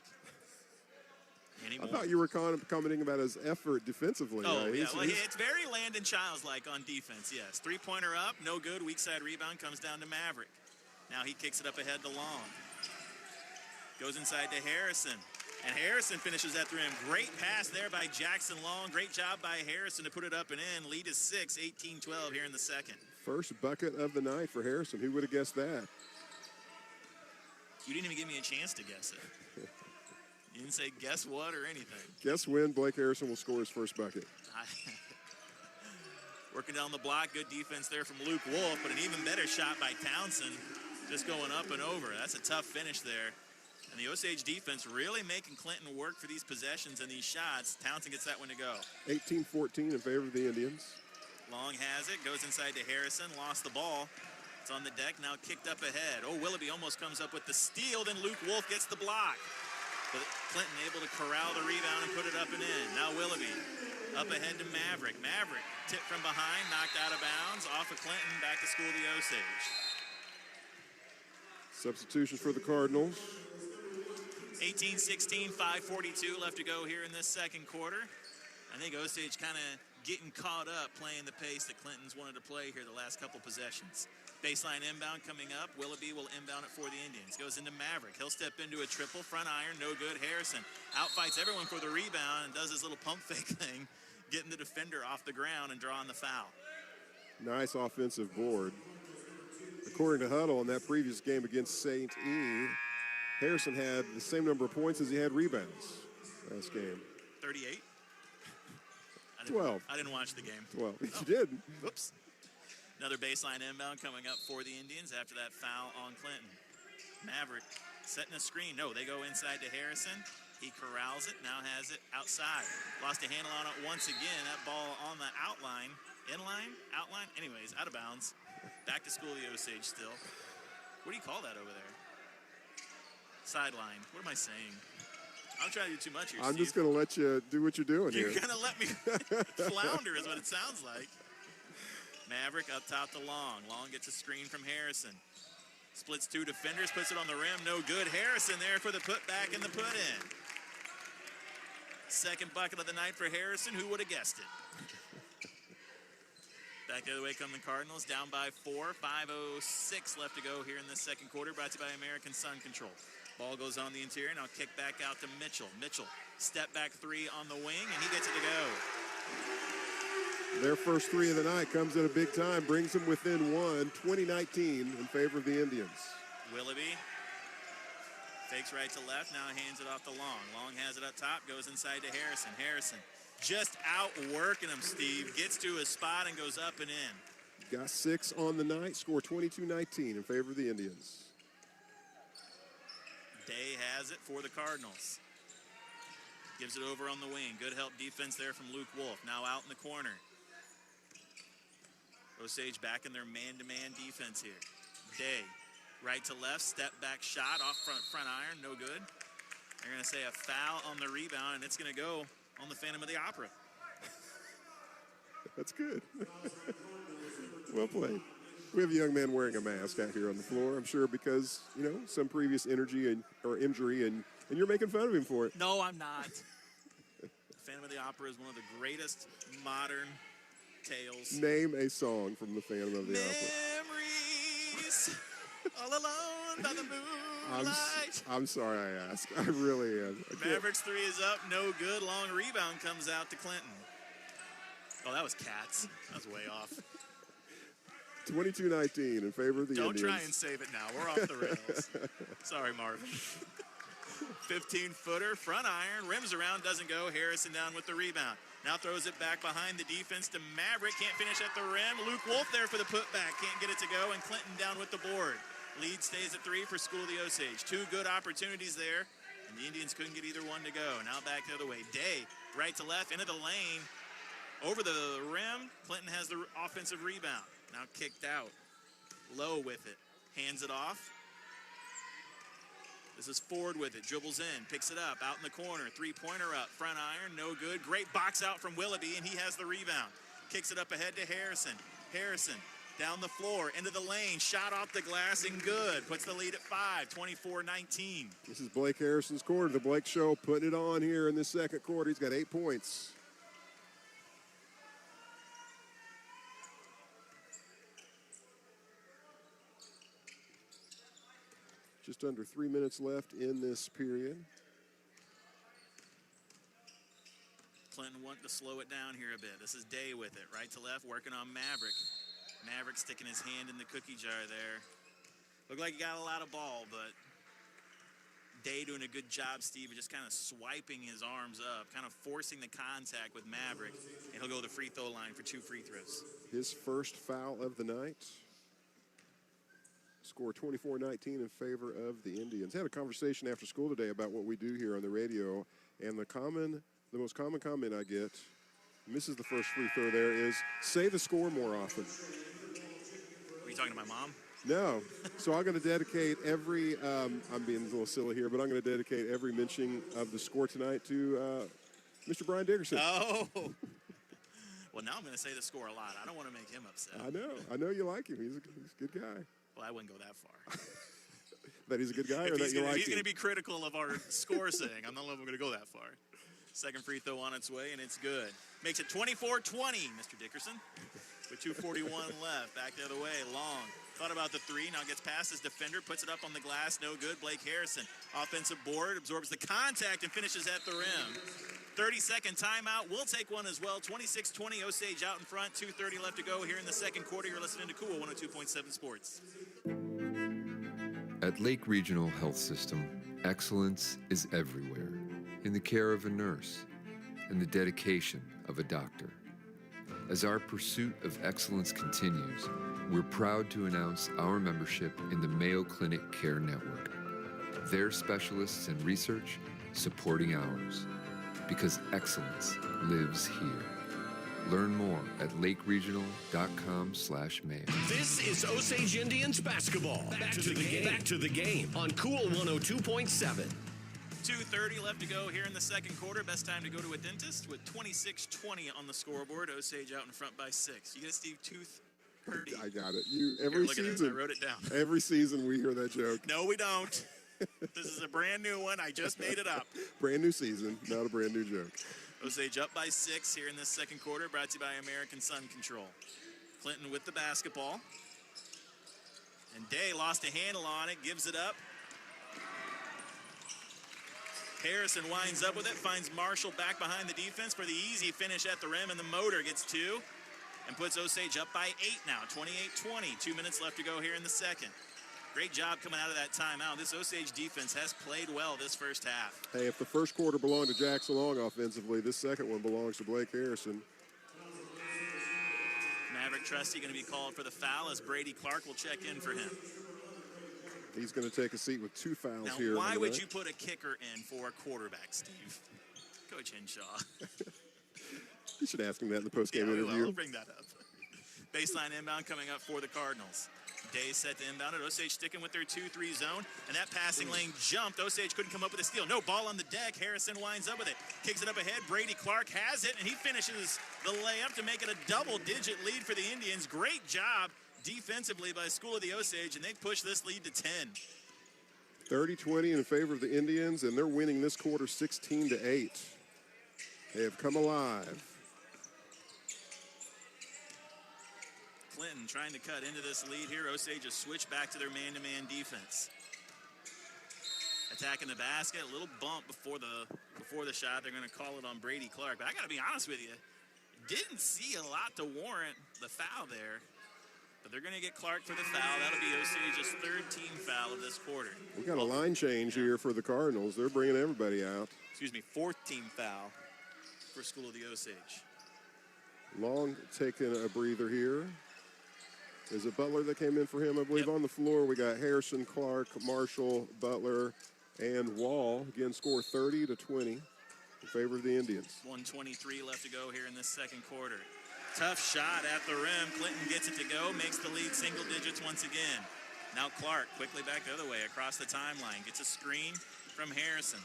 anymore. I thought you were commenting about his effort defensively. Oh, yeah. Well, it's very Landon Childs-like on defense, yes. 3-pointer up, no good. Weak side rebound comes down to Maverick. Now he kicks it up ahead to Long. Goes inside to Harrison. And Harrison finishes that through him. Great pass there by Jackson Long. Great job by Harrison to put it up and in. Lead is 6, 18-12 here in the second. First bucket of the night for Harrison. Who would have guessed that? You didn't even give me a chance to guess it. You didn't say guess what or anything. Guess when Blake Harrison will score his first bucket. Working down the block. Good defense there from Luke Wolf, but an even better shot by Townsend. Just going up and over. That's a tough finish there. And the Osage defense really making Clinton work for these possessions and these shots. Townsend gets that one to go. 18-14 in favor of the Indians. Long has it, goes inside to Harrison, lost the ball. It's on the deck, now kicked up ahead. Oh, Willoughby almost comes up with the steal, then Luke Wolf gets the block. But Clinton able to corral the rebound and put it up and in. Now Willoughby up ahead to Maverick. Maverick tipped from behind, knocked out of bounds, off of Clinton, back to School of the Osage. Substitutions for the Cardinals. 18-16, 5:42 left to go here in this second quarter. I think Osage kind of getting caught up playing the pace that Clinton's wanted to play here the last couple possessions. Baseline inbound coming up. Willoughby will inbound it for the Indians. Goes into Maverick. He'll step into a triple. Front iron, no good. Harrison outfights everyone for the rebound and does his little pump fake thing, getting the defender off the ground and drawing the foul. Nice offensive board. According to Huddle, in that previous game against St. E., Harrison had the same number of points as he had rebounds last game. 38? 12. I didn't watch the game. 12. You did. Whoops. Another baseline inbound coming up for the Indians after that foul on Clinton. Maverick setting a screen. No, they go inside to Harrison. He corrals it, now has it outside. Lost a handle on it once again. That ball on the outline. Inline? Outline? Anyways, out of bounds. Back to School of the Osage still. What do you call that over there? Sideline. What am I saying? I'm trying to do too much here, I'm Steve. just going to let you do what you're doing here. You're going to let me flounder is what it sounds like. Maverick up top to Long. Long gets a screen from Harrison. Splits 2 defenders, puts it on the rim. No good. Harrison there for the putback and the put-in. Second bucket of the night for Harrison. Who would have guessed it? Back the other way come the Cardinals, down by 4. 5:06 left to go here in the second quarter. Brought to you by American Sun Control. Ball goes on the interior, now kick back out to Mitchell. Mitchell, step back 3 on the wing, and he gets it to go. Their first 3 of the night comes at a big time, brings them within 1, 20-19 in favor of the Indians. Willoughby fakes right to left, now hands it off to Long. Long has it up top, goes inside to Harrison. Harrison just outworking him, Steve. Gets to his spot and goes up and in. Got 6 on the night, score 22-19 in favor of the Indians. Day has it for the Cardinals. Gives it over on the wing. Good help defense there from Luke Wolf. Now out in the corner. Osage back in their man-to-man defense here. Day, right to left, step back shot off front iron, no good. They're going to say a foul on the rebound, and it's going to go on the Phantom of the Opera. That's good. Well played. We have a young man wearing a mask out here on the floor, I'm sure because, you know, some previous injury, and you're making fun of him for it. No, I'm not. Phantom of the Opera is one of the greatest modern tales. Name a song from the Phantom of the Opera. Memories, all alone by the moonlight. I'm sorry I asked. I really am. Mavericks 3 is up, no good. Long rebound comes out to Clinton. Oh, that was Cats. That was way off. 22-19 in favor of the Indians. Don't try and save it now. We're off the rails. Sorry, Marvin. 15-footer, front iron, rims around, doesn't go. Harrison down with the rebound. Now throws it back behind the defense to Maverick. Can't finish at the rim. Luke Wolf there for the putback. Can't get it to go, and Clinton down with the board. Lead stays at 3 for School of the Osage. 2 good opportunities there, and the Indians couldn't get either one to go. Now back the other way. Day, right to left, into the lane. Over the rim, Clinton has the offensive rebound. Now kicked out. Low with it. Hands it off. This is Ford with it. Dribbles in. Picks it up. Out in the corner. Three-pointer up. Front iron. No good. Great box out from Willoughby, and he has the rebound. Kicks it up ahead to Harrison. Harrison down the floor. Into the lane. Shot off the glass and good. Puts the lead at 5. 24-19. This is Blake Harrison's quarter. The Blake Show putting it on here in this second quarter. He's got 8 points. Just under 3 minutes left in this period. Clinton wanting to slow it down here a bit. This is Day with it. Right to left, working on Maverick. Maverick sticking his hand in the cookie jar there. Looked like he got a lot of ball, but Day doing a good job, Steve, of just kind of swiping his arms up, kind of forcing the contact with Maverick, and he'll go to the free throw line for 2 free throws. His first foul of the night. Score 24-19 in favor of the Indians. Had a conversation after school today about what we do here on the radio, and the most common comment I get, misses the first free throw there, is say the score more often. Were you talking to my mom? No. So I'm going to dedicate every, I'm being a little silly here, but I'm going to dedicate every mention of the score tonight to Mr. Brian Dickerson. Oh. Well, now I'm going to say the score a lot. I don't want to make him upset. I know you like him. He's a good guy. Well, I wouldn't go that far. That he's a good guy, or that you like him? He's going to be critical of our score saying. I'm not going to go that far. Second free throw on its way, and it's good. Makes it 24-20, Mr. Dickerson. With 2:41 left. Back the other way. Long. Thought about the 3. Now gets past his defender. Puts it up on the glass. No good. Blake Harrison. Offensive board. Absorbs the contact and finishes at the rim. 30-second timeout. We'll take one as well. 26-20. Osage out in front. 2:30 left to go here in the second quarter. You're listening to Cool 102.7 Sports. At Lake Regional Health System, excellence is everywhere. In the care of a nurse and the dedication of a doctor. As our pursuit of excellence continues, we're proud to announce our membership in the Mayo Clinic Care Network. Their specialists in research supporting ours, because excellence lives here. Learn more at lakeregional.com/Mayo. This is Osage Indians basketball. Back to the game on Cool 102.7. 2:30 left to go here in the second quarter. Best time to go to a dentist with 26-20 on the scoreboard. Osage out in front by 6. You get a Steve tooth Purdy. I got it. Here, Every look at this. I wrote it down. Every season we hear that joke. No, we don't. This is a brand new one. I just made it up. Brand new season, not a brand new joke. Osage up by 6 here in this second quarter, brought to you by American Sun Control. Clinton with the basketball. And Day lost a handle on it, gives it up. Harrison winds up with it, finds Marshall back behind the defense for the easy finish at the rim, and the motor gets 2 and puts Osage up by 8 now, 28-20. 2 minutes left to go here in the second. Great job coming out of that timeout. This Osage defense has played well this first half. Hey, if the first quarter belonged to Jackson Long offensively, this second one belongs to Blake Harrison. Maverick Trusty going to be called for the foul as Brady Clark will check in for him. He's going to take a seat with 2 fouls now, here. Why would you put a kicker in for a quarterback, Steve? Coach Henshaw. You should ask him that in the postgame Yeah, interview. We'll bring that up. Baseline inbound coming up for the Cardinals. Day set to inbound it. Osage sticking with their 2-3 zone. And that passing lane jumped. Osage couldn't come up with a steal. No ball on the deck. Harrison winds up with it. Kicks it up ahead. Brady Clark has it, and he finishes the layup to make it a double-digit lead for the Indians. Great job defensively by School of the Osage, and they push this lead to 10. 30-20 in favor of the Indians, and they're winning this quarter 16-8. They have come alive. Clinton trying to cut into this lead here. Osage has switched back to their man-to-man defense. Attacking the basket, a little bump before the shot. They're going to call it on Brady Clark. But I got to be honest with you, didn't see a lot to warrant the foul there. But they're going to get Clark for the foul. That'll be Osage's 3rd team foul of this quarter. We got a line change here for the Cardinals. They're bringing everybody out. Excuse me, 4th team foul for School of the Osage. Long taking a breather here. Is it Butler that came in for him? I believe on the floor we got Harrison, Clark, Marshall, Butler, and Wall. Again, score 30-20 in favor of the Indians. 1:23 left to go here in this second quarter. Tough shot at the rim. Clinton gets it to go, makes the lead single digits once again. Now Clark quickly back the other way across the timeline. Gets a screen from Harrison.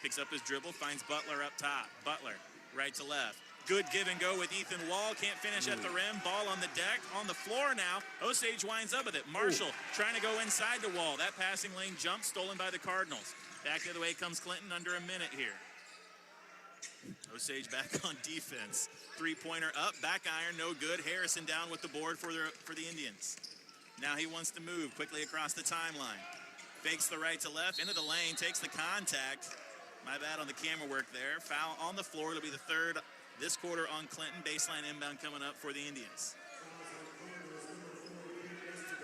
Picks up his dribble, finds Butler up top. Butler, right to left. Good give and go with Ethan Wall. Can't finish at the rim. Ball on the deck. On the floor now. Osage winds up with it. Marshall trying to go inside the Wall. That passing lane jump stolen by the Cardinals. Back the other way comes Clinton under a minute here. Osage back on defense. 3-pointer up. Back iron. No good. Harrison down with the board for the Indians. Now he wants to move quickly across the timeline. Fakes the right to left. Into the lane. Takes the contact. My bad on the camera work there. Foul on the floor. It'll be the 3rd this quarter on Clinton. Baseline inbound coming up for the Indians.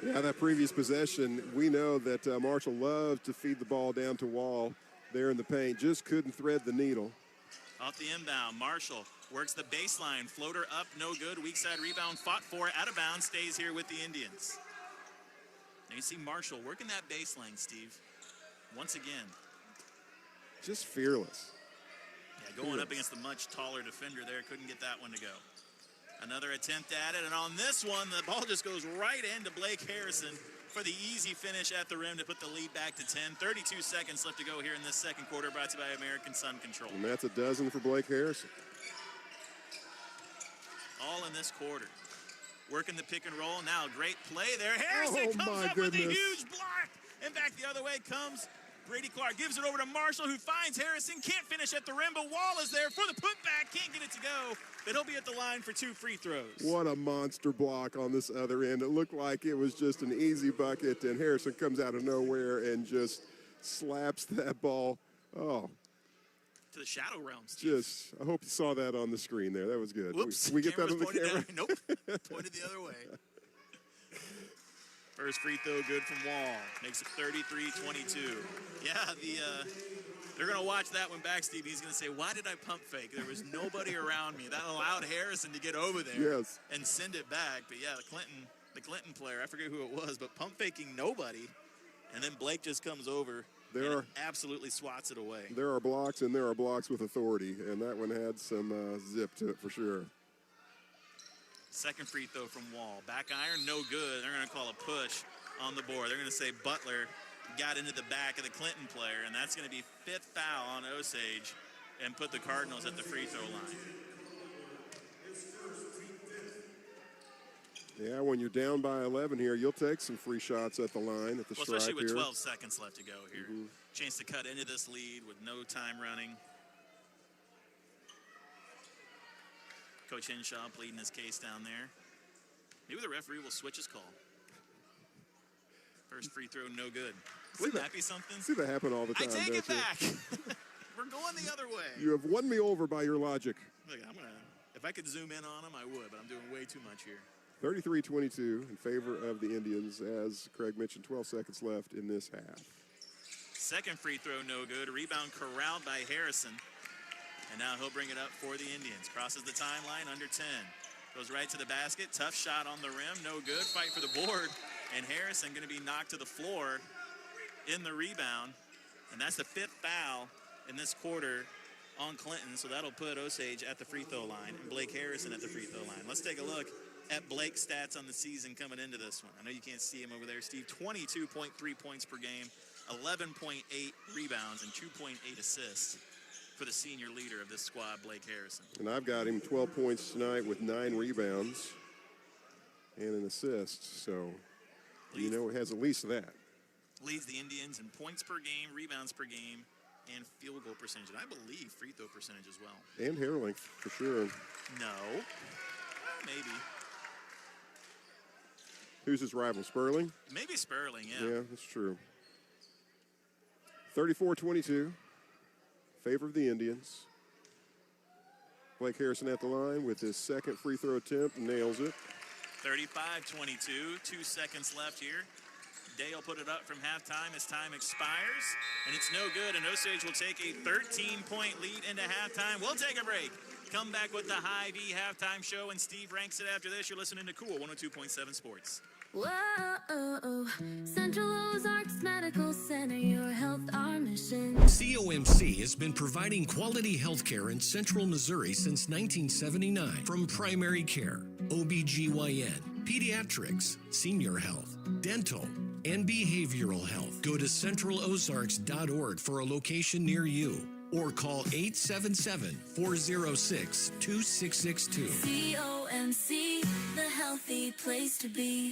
Yeah, that previous possession, we know that Marshall loved to feed the ball down to Wall there in the paint. Just couldn't thread the needle. Off the inbound, Marshall works the baseline. Floater up, no good. Weak side rebound, fought for, out of bounds, stays here with the Indians. Now you see Marshall working that baseline, Steve. Once again. Just fearless. Yeah, going up against the much taller defender there. Couldn't get that one to go. Another attempt at it, and on this one, the ball just goes right into Blake Harrison for the easy finish at the rim to put the lead back to 10. 32 seconds left to go here in this second quarter, brought to you by American Sun Control. And that's a dozen for Blake Harrison. All in this quarter. Working the pick and roll. Now, great play there. Harrison comes up with a huge block. And back the other way comes Brady Clark. Gives it over to Marshall, who finds Harrison. Can't finish at the rim, but Wall is there for the putback. Can't get it to go. But he'll be at the line for 2 free throws. What a monster block on this other end. It looked like it was just an easy bucket, and Harrison comes out of nowhere and just slaps that ball. Oh. To the shadow realm, Steve. I hope you saw that on the screen there. That was good. Whoops. We get that on the camera? Nope. Pointed the other way. First free throw good from Wall. Makes it 33-22. Yeah, they're going to watch that one back, Steve. He's going to say, why did I pump fake? There was nobody around me. That allowed Harrison to get over there and send it back. But, yeah, the Clinton player, I forget who it was, but pump faking nobody. And then Blake just comes over and absolutely swats it away. There are blocks, and there are blocks with authority. And that one had some zip to it for sure. Second free throw from Wall. Back iron, no good. They're going to call a push on the board. They're going to say Butler got into the back of the Clinton player, and that's going to be 5th foul on Osage and put the Cardinals at the free throw line. Yeah, when you're down by 11 here, you'll take some free shots at the line, at the stripe especially with here. 12 seconds left to go here. Chance to cut into this lead with no time running. Coach Henshaw pleading his case down there. Maybe the referee will switch his call. First free throw, no good. Wouldn't that be something? See that happen all the time, I take it don't you? back. We're going the other way. You have won me over by your logic. Look, if I could zoom in on him, I would, but I'm doing way too much here. 33-22 in favor of the Indians, as Craig mentioned, 12 seconds left in this half. Second free throw, no good. Rebound corralled by Harrison. And now he'll bring it up for the Indians. Crosses the timeline, under 10. Goes right to the basket. Tough shot on the rim, no good. Fight for the board. And Harrison going to be knocked to the floor in the rebound. And that's the 5th foul in this quarter on Clinton. So that'll put Osage at the free throw line and Blake Harrison at the free throw line. Let's take a look at Blake's stats on the season coming into this one. I know you can't see him over there, Steve. 22.3 points per game, 11.8 rebounds, and 2.8 assists for the senior leader of this squad, Blake Harrison. And I've got him 12 points tonight with 9 rebounds and an assist. So, you know, it has at least that. Leads the Indians in points per game, rebounds per game, and field goal percentage. And I believe free throw percentage as well. And hair length, for sure. No. Maybe. Who's his rival, Sperling? Maybe Sperling, yeah. Yeah, that's true. 34-22. Favor of the Indians. Blake Harrison at the line with his second free throw attempt, nails it. 35-22, 2 seconds left here. Day will put it up from halftime as time expires, and it's no good, and Osage will take a 13-point lead into halftime. We'll take a break. Come back with the Hy-Vee halftime show, and Steve ranks it after this. You're listening to Cool 102.7 Sports. Whoa, Central Ozarks Medical Center, your health, our mission. COMC has been providing quality health care in central Missouri since 1979. From primary care, OBGYN, pediatrics, senior health, dental, and behavioral health. Go to centralozarks.org for a location near you, or call 877-406-2662. COMC, the healthy place to be.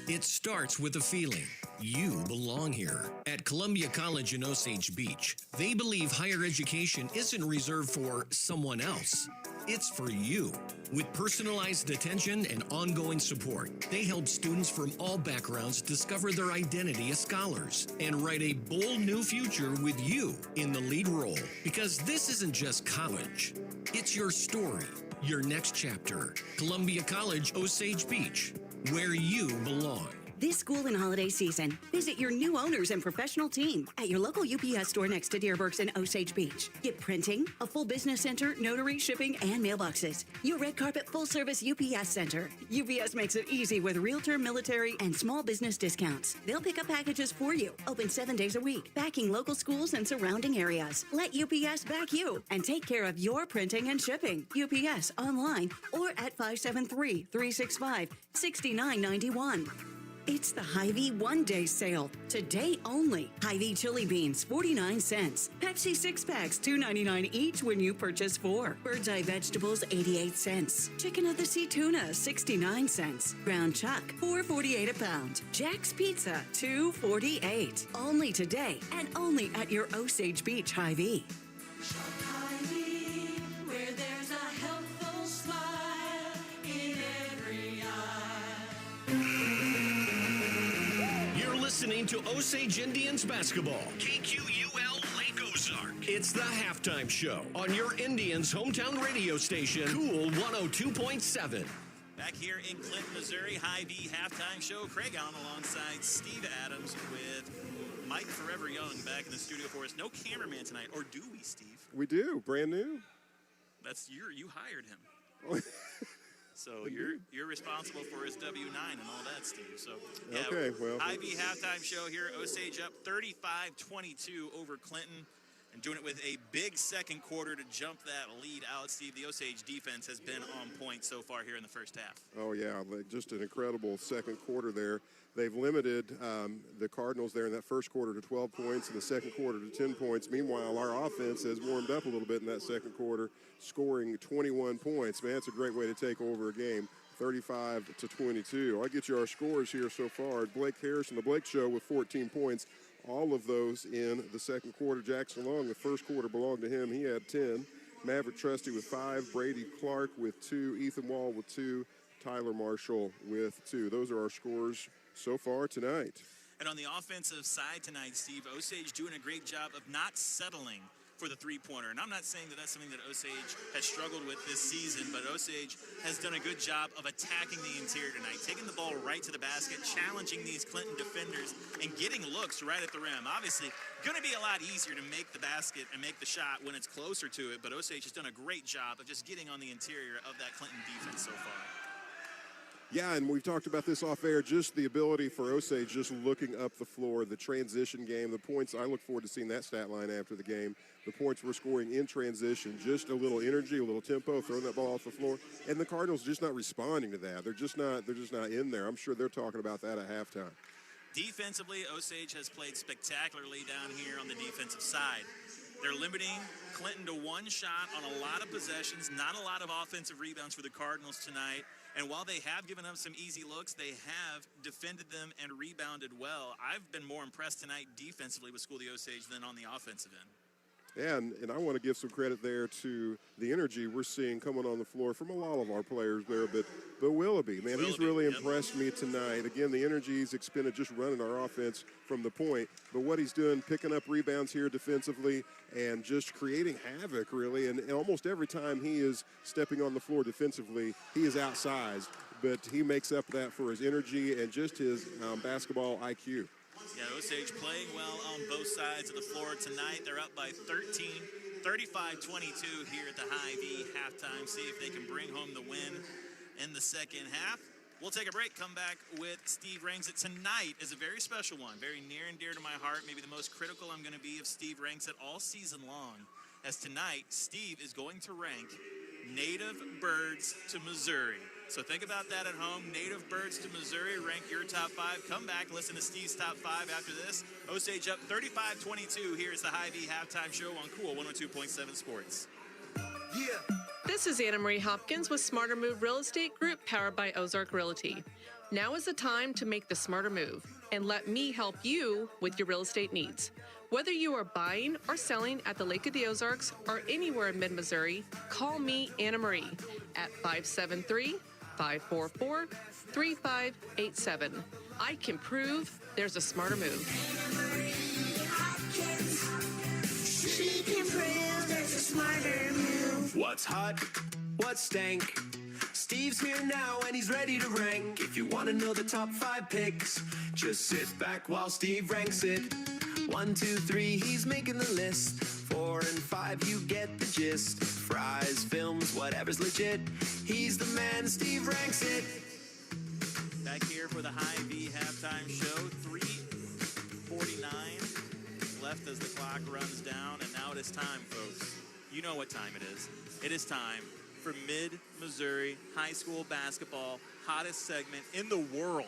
It starts with a feeling. You belong here. At Columbia College in Osage Beach, they believe higher education isn't reserved for someone else. It's for you. With personalized attention and ongoing support, they help students from all backgrounds discover their identity as scholars and write a bold new future with you in the lead role. Because this isn't just college. It's your story, your next chapter. Columbia College, Osage Beach, where you belong. This school and holiday season, visit your new owners and professional team at your local UPS store next to Deerbergs in Osage Beach. Get printing, a full business center, notary, shipping, and mailboxes. Your red carpet full-service UPS center. UPS makes it easy with realtor, military, and small business discounts. They'll pick up packages for you. Open 7 days a week, backing local schools and surrounding areas. Let UPS back you and take care of your printing and shipping. UPS online or at 573-365-6991. It's the Hy-Vee one-day sale. Today only. Hy-Vee chili beans, 49 cents. Pepsi 6-packs, $2.99 each when you purchase 4. Bird's Eye vegetables, 88 cents. Chicken of the Sea tuna, 69 cents. Ground chuck, $4.48 a pound. Jack's Pizza, $2.48. Only today and only at your Osage Beach Hy-Vee. Where there's a helpful smile in every eye. You're listening to Osage Indians basketball. KQUL Lake Ozark. It's the halftime show on your Indians' hometown radio station, Cool 102.7. Back here in Clinton, Missouri, Hy-Vee halftime show. Craig Allen alongside Steve Adams with Mike Forever Young back in the studio for us. No cameraman tonight, or do we, Steve? We do, brand new. That's you hired him. So you're responsible for his W-9 and all that, Steve. So yeah, Okay, well. Hy-Vee halftime show here. Osage up 35-22 over Clinton, and doing it with a big second quarter to jump that lead out. Steve, the Osage defense has been on point so far here in the first half. Oh, yeah, just an incredible second quarter there. They've limited the Cardinals there in that first quarter to 12 points, and the second quarter to 10 points. Meanwhile, our offense has warmed up a little bit in that second quarter, scoring 21 points. Man, that's a great way to take over a game. 35-22. I'll get you our scores here so far. Blake Harrison, the Blake Show, with 14 points. All of those in the second quarter. Jackson Long, the first quarter belonged to him. He had 10. Maverick Trusty with 5. Brady Clark with 2. Ethan Wall with 2. Tyler Marshall with 2. Those are our scores so far tonight. And on the offensive side tonight, Steve, Osage doing a great job of not settling for the three-pointer. And I'm not saying that that's something that Osage has struggled with this season, but Osage has done a good job of attacking the interior tonight, taking the ball right to the basket, challenging these Clinton defenders, and getting looks right at the rim. Obviously, going to be a lot easier to make the basket and make the shot when it's closer to it, but Osage has done a great job of just getting on the interior of that Clinton defense so far. Yeah, and we've talked about this off air, just the ability for Osage just looking up the floor, the transition game, the points. I look forward to seeing that stat line after the game. The points we're scoring in transition, just a little energy, a little tempo, throwing that ball off the floor. And the Cardinals just not responding to that. They're just not in there. I'm sure they're talking about that at halftime. Defensively, Osage has played spectacularly down here on the defensive side. They're limiting Clinton to one shot on a lot of possessions, not a lot of offensive rebounds for the Cardinals tonight. And while they have given up some easy looks, they have defended them and rebounded well. I've been more impressed tonight defensively with School of the Osage than on the offensive end. And I want to give some credit there to the energy we're seeing coming on the floor from a lot of our players there. But Willoughby, man, he's really impressed me tonight. Again, the energy he's expended just running our offense from the point. But what he's doing, picking up rebounds here defensively and just creating havoc, really. And almost every time he is stepping on the floor defensively, he is outsized. But he makes up that for his energy and just his basketball IQ. Yeah, Osage playing well on both sides of the floor tonight. They're up by 13, 35-22 here at the Hy-Vee halftime. See if they can bring home the win in the second half. We'll take a break, come back with Steve Rangsit. Tonight is a very special one, very near and dear to my heart, maybe the most critical I'm going to be of Steve Rangsit all season long. As tonight, Steve is going to rank native birds to Missouri. So think about that at home. Native birds to Missouri, rank your top 5. Come back, listen to Steve's top 5 after this. Osage up 35-22. Here's the Hy-Vee halftime show on Cool 102.7 Sports. Yeah. This is Anna Marie Hopkins with Smarter Move Real Estate Group, powered by Ozark Realty. Now is the time to make the smarter move, and let me help you with your real estate needs. Whether you are buying or selling at the Lake of the Ozarks or anywhere in mid-Missouri, call me, Anna Marie, at 573-544-3587. I can prove there's a smarter move. She can prove there's a smarter move. What's hot? What's stank? Steve's here now and he's ready to rank. If you want to know the top 5 picks, just sit back while Steve ranks it. 1, 2, 3, he's making the list. 4 and 5, you get the gist. Fries, films, whatever's legit. He's the man, Steve ranks it. Back here for the Hy-Vee halftime show. 3:49 left as the clock runs down, and now it is time, folks. You know what time it is. It is time for Mid-Missouri high school basketball, hottest segment in the world.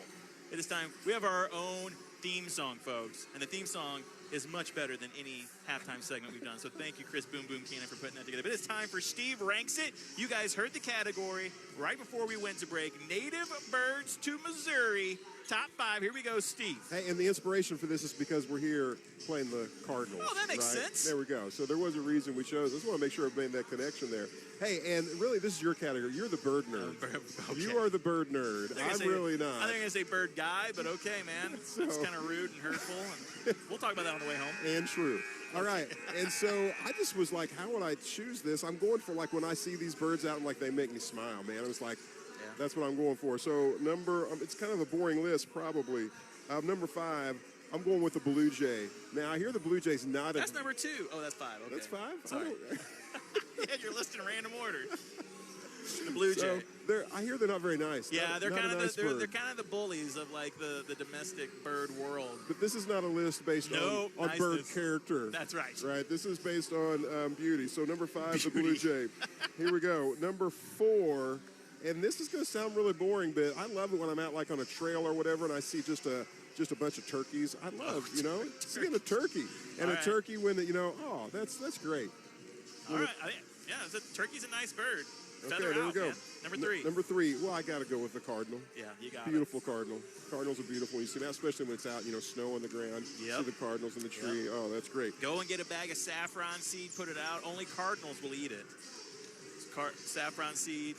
It is time. We have our own theme song, folks, and the theme song is much better than any halftime segment we've done. So thank you, Chris Boom Boom Cannon, for putting that together. But it's time for Steve Ranks It. You guys heard the category right before we went to break. Native birds to Missouri. Top 5. Here we go, Steve. Hey, and the inspiration for this is because we're here playing the Cardinals. Oh, that makes right? sense. There we go. So there was a reason we chose. I just want to make sure I've made that connection there. Hey, and really, this is your category. You're the bird nerd. Okay. You are the bird nerd. I'm really not. I think I'm going to say bird guy, but okay, man. That's kind of rude and hurtful. And we'll talk about that on the way home. And true. All right. And so I just was like, how would I choose this? I'm going for, like, when I see these birds out and, like, they make me smile, man. I was like, that's what I'm going for. So it's kind of a boring list, probably. Number 5, I'm going with the Blue Jay. Now, I hear the Blue Jay's not That's number 2. Oh, that's 5. Okay. That's 5? Sorry. You had your list in random order. The Blue Jay. So I hear they're not very nice. Yeah, they're kind of nice they're kind of the bullies of like the domestic bird world. But this is not a list based on bird character. That's right. Right. This is based on beauty. So number 5, the Blue Jay. Here we go. Number 4. And this is going to sound really boring, but I love it when I'm out like on a trail or whatever, and I see just a bunch of turkeys. I love, seeing a turkey and a turkey when that's great. All right, turkey's a nice bird. Okay, there we go. Number 3. Number 3. Well, I got to go with the cardinal. Yeah, you got Beautiful cardinal. Cardinals are beautiful. You see that, especially when it's out, snow on the ground. Yep. See the cardinals in the tree. Yep. Oh, that's great. Go and get a bag of saffron seed, put it out. Only cardinals will eat it. Saffron seed,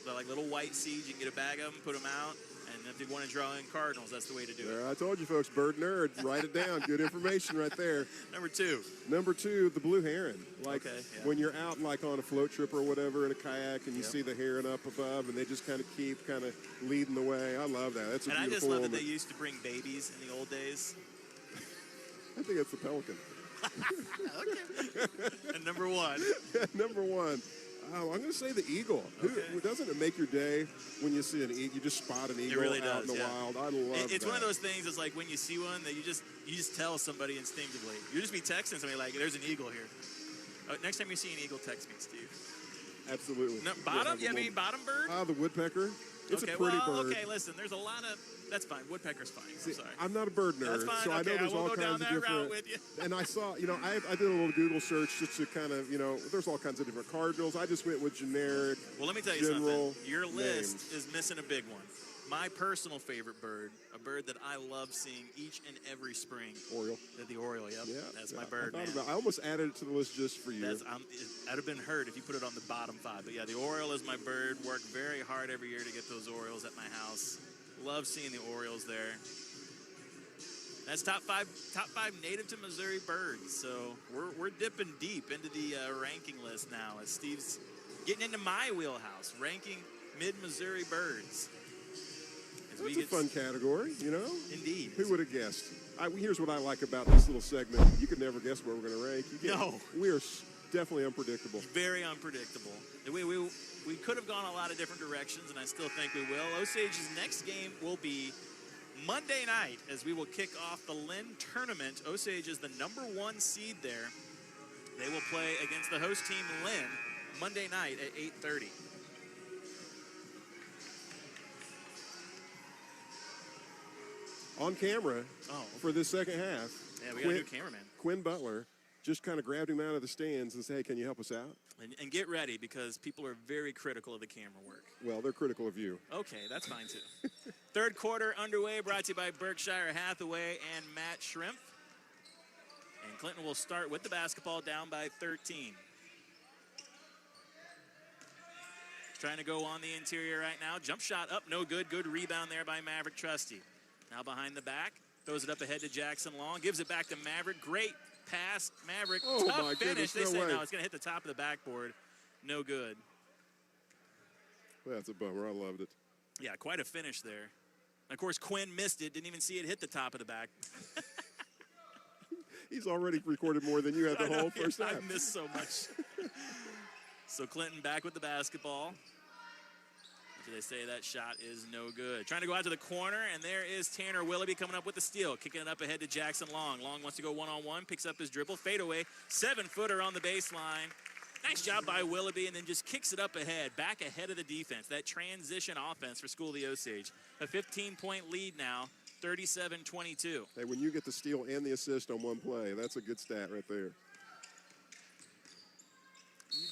they're like little white seeds. You can get a bag of them, put them out. And if you want to draw in cardinals, that's the way to do it. I told you, folks, bird nerd. Write it down. Good information right there. Number 2. Number 2, the blue heron. Like when you're out like on a float trip or whatever in a kayak and you see the heron up above and they just kind of keep leading the way. I love that. That's a beautiful And I just love moment. that they used to bring babies in the old days. I think it's the pelican. Okay. And number 1. Number 1. Oh, I'm going to say the eagle. Okay. Doesn't it make your day when you see an eagle? You just spot an eagle really out does, in the wild. I love it. It's one of those things. It's like when you see one that you just tell somebody instinctively. You just be texting somebody like, "There's an eagle here." Next time you see an eagle, text me, Steve. Absolutely. No, bottom? You have any bottom bird? The woodpecker. It's a pretty bird. Okay, listen. There's a lot of. That's fine. Woodpecker's fine. I'm sorry. I'm not a bird nerd, That's fine. so I know there's all kinds of different. With you. And I saw, I did a little Google search just to kind of, there's all kinds of different cardinals. I just went with generic. Well, let me tell you something. Your list names. is missing a big one. My personal favorite bird, a bird that I love seeing each and every spring. Oriole. The Oriole, yep. Yeah, That's my bird, man. I almost added it to the list just for you. I'd have been hurt if you put it on the bottom 5. But yeah, the Oriole is my bird. Work very hard every year to get those Orioles at my house. Love seeing the Orioles there. That's top five native to Missouri birds. So we're dipping deep into the ranking list now as Steve's getting into my wheelhouse, ranking mid-Missouri birds. That's a fun category, Indeed. Who would have guessed? Here's what I like about this little segment. You could never guess where we're going to rank. No. We are definitely unpredictable. Very unpredictable. We could have gone a lot of different directions, and I still think we will. Osage's next game will be Monday night as we will kick off the Lynn tournament. Osage is the number 1 seed there. They will play against the host team, Lynn, Monday night at 8:30. On camera for this second half. Yeah, we got a new cameraman. Quinn Butler just kind of grabbed him out of the stands and said, "Hey, can you help us out?" And get ready because people are very critical of the camera work. Well, they're critical of you. Okay, that's fine too. Third quarter underway, brought to you by Berkshire Hathaway and Matt Shrimp. And Clinton will start with the basketball down by 13. Trying to go on the interior right now. Jump shot up, no good. Good rebound there by Maverick Trusty. Now behind the back, throws it up ahead to Jackson Long. Gives it back to Maverick. Great pass, Maverick. Oh, tough my finish. goodness, They no say way. no, it's going to hit the top of the backboard. No good. That's a bummer. I loved it. Yeah, quite a finish there. Of course, Quinn missed it. Didn't even see it hit the top of the back. He's already recorded more than you had the whole first half. I missed so much. So Clinton back with the basketball. After they say that shot is no good. Trying to go out to the corner, and there is Tanner Willoughby coming up with the steal. Kicking it up ahead to Jackson Long. Long wants to go one-on-one, picks up his dribble, fadeaway, 7-footer on the baseline. Nice job by Willoughby, and then just kicks it up ahead, back ahead of the defense. That transition offense for School of the Osage. A 15-point lead now, 37-22. Hey, when you get the steal and the assist on one play, that's a good stat right there.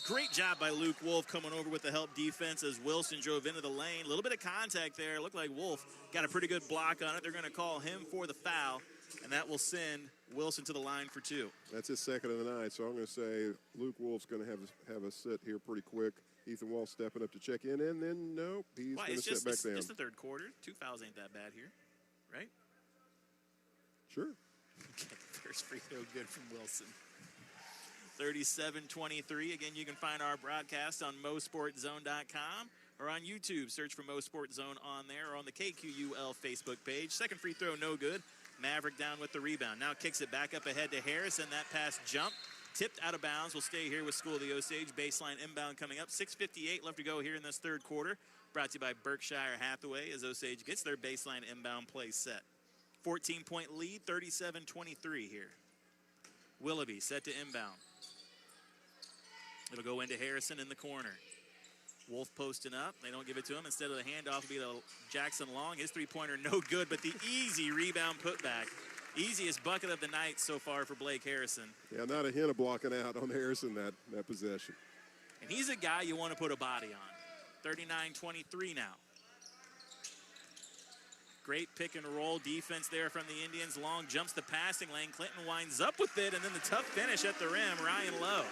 Great job by Luke Wolf coming over with the help defense as Wilson drove into the lane. A little bit of contact there. Looked like Wolf got a pretty good block on it. They're going to call him for the foul, and that will send Wilson to the line for 2. That's his second of the night, so I'm going to say Luke Wolf's going to have a sit here pretty quick. Ethan Wall stepping up to check in, and then, nope, he's going to sit back down. It's the third quarter. 2 fouls ain't that bad here, right? Sure. Okay, first free throw good from Wilson. 37-23. Again, you can find our broadcast on MoSportsZone.com or on YouTube. Search for MoSportsZone on there or on the KQUL Facebook page. Second free throw, no good. Maverick down with the rebound. Now kicks it back up ahead to Harrison. That pass jumped, tipped out of bounds. We'll stay here with School of the Osage. Baseline inbound coming up. 6:58 left to go here in this third quarter. Brought to you by Berkshire Hathaway as Osage gets their baseline inbound play set. 14-point lead, 37-23 here. Willoughby set to inbound. It'll go into Harrison in the corner. Wolf posting up. They don't give it to him. Instead of the handoff, it'll be to Jackson Long. His three-pointer no good, but the easy rebound putback. Easiest bucket of the night so far for Blake Harrison. Yeah, not a hint of blocking out on Harrison that possession. And he's a guy you want to put a body on. 39-23 now. Great pick and roll defense there from the Indians. Long jumps the passing lane. Clinton winds up with it, and then the tough finish at the rim, Ryan Lowe.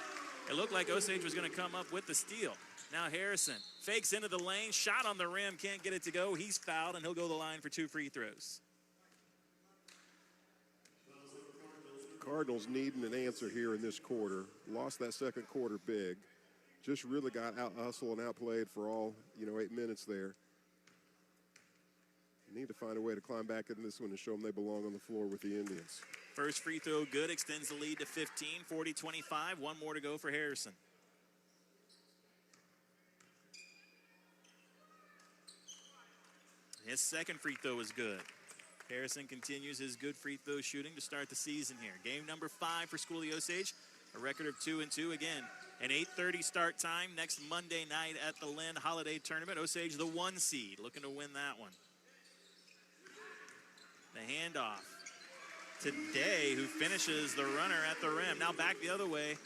It looked like Osage was going to come up with the steal. Now Harrison fakes into the lane, shot on the rim, can't get it to go. He's fouled, and he'll go to the line for 2 free throws. Cardinals needing an answer here in this quarter. Lost that second quarter big. Just really got out-hustled and outplayed for all, 8 minutes there. Need to find a way to climb back in this one and show them they belong on the floor with the Indians. First free throw good, extends the lead to 15, 40-25. One more to go for Harrison. His second free throw is good. Harrison continues his good free throw shooting to start the season here. Game number 5 for School of the Osage, a record of 2-2. Again, an 8:30 start time next Monday night at the Lynn Holiday Tournament. Osage, the 1 seed, looking to win that one. The handoff to Day, who finishes the runner at the rim. Now back the other way.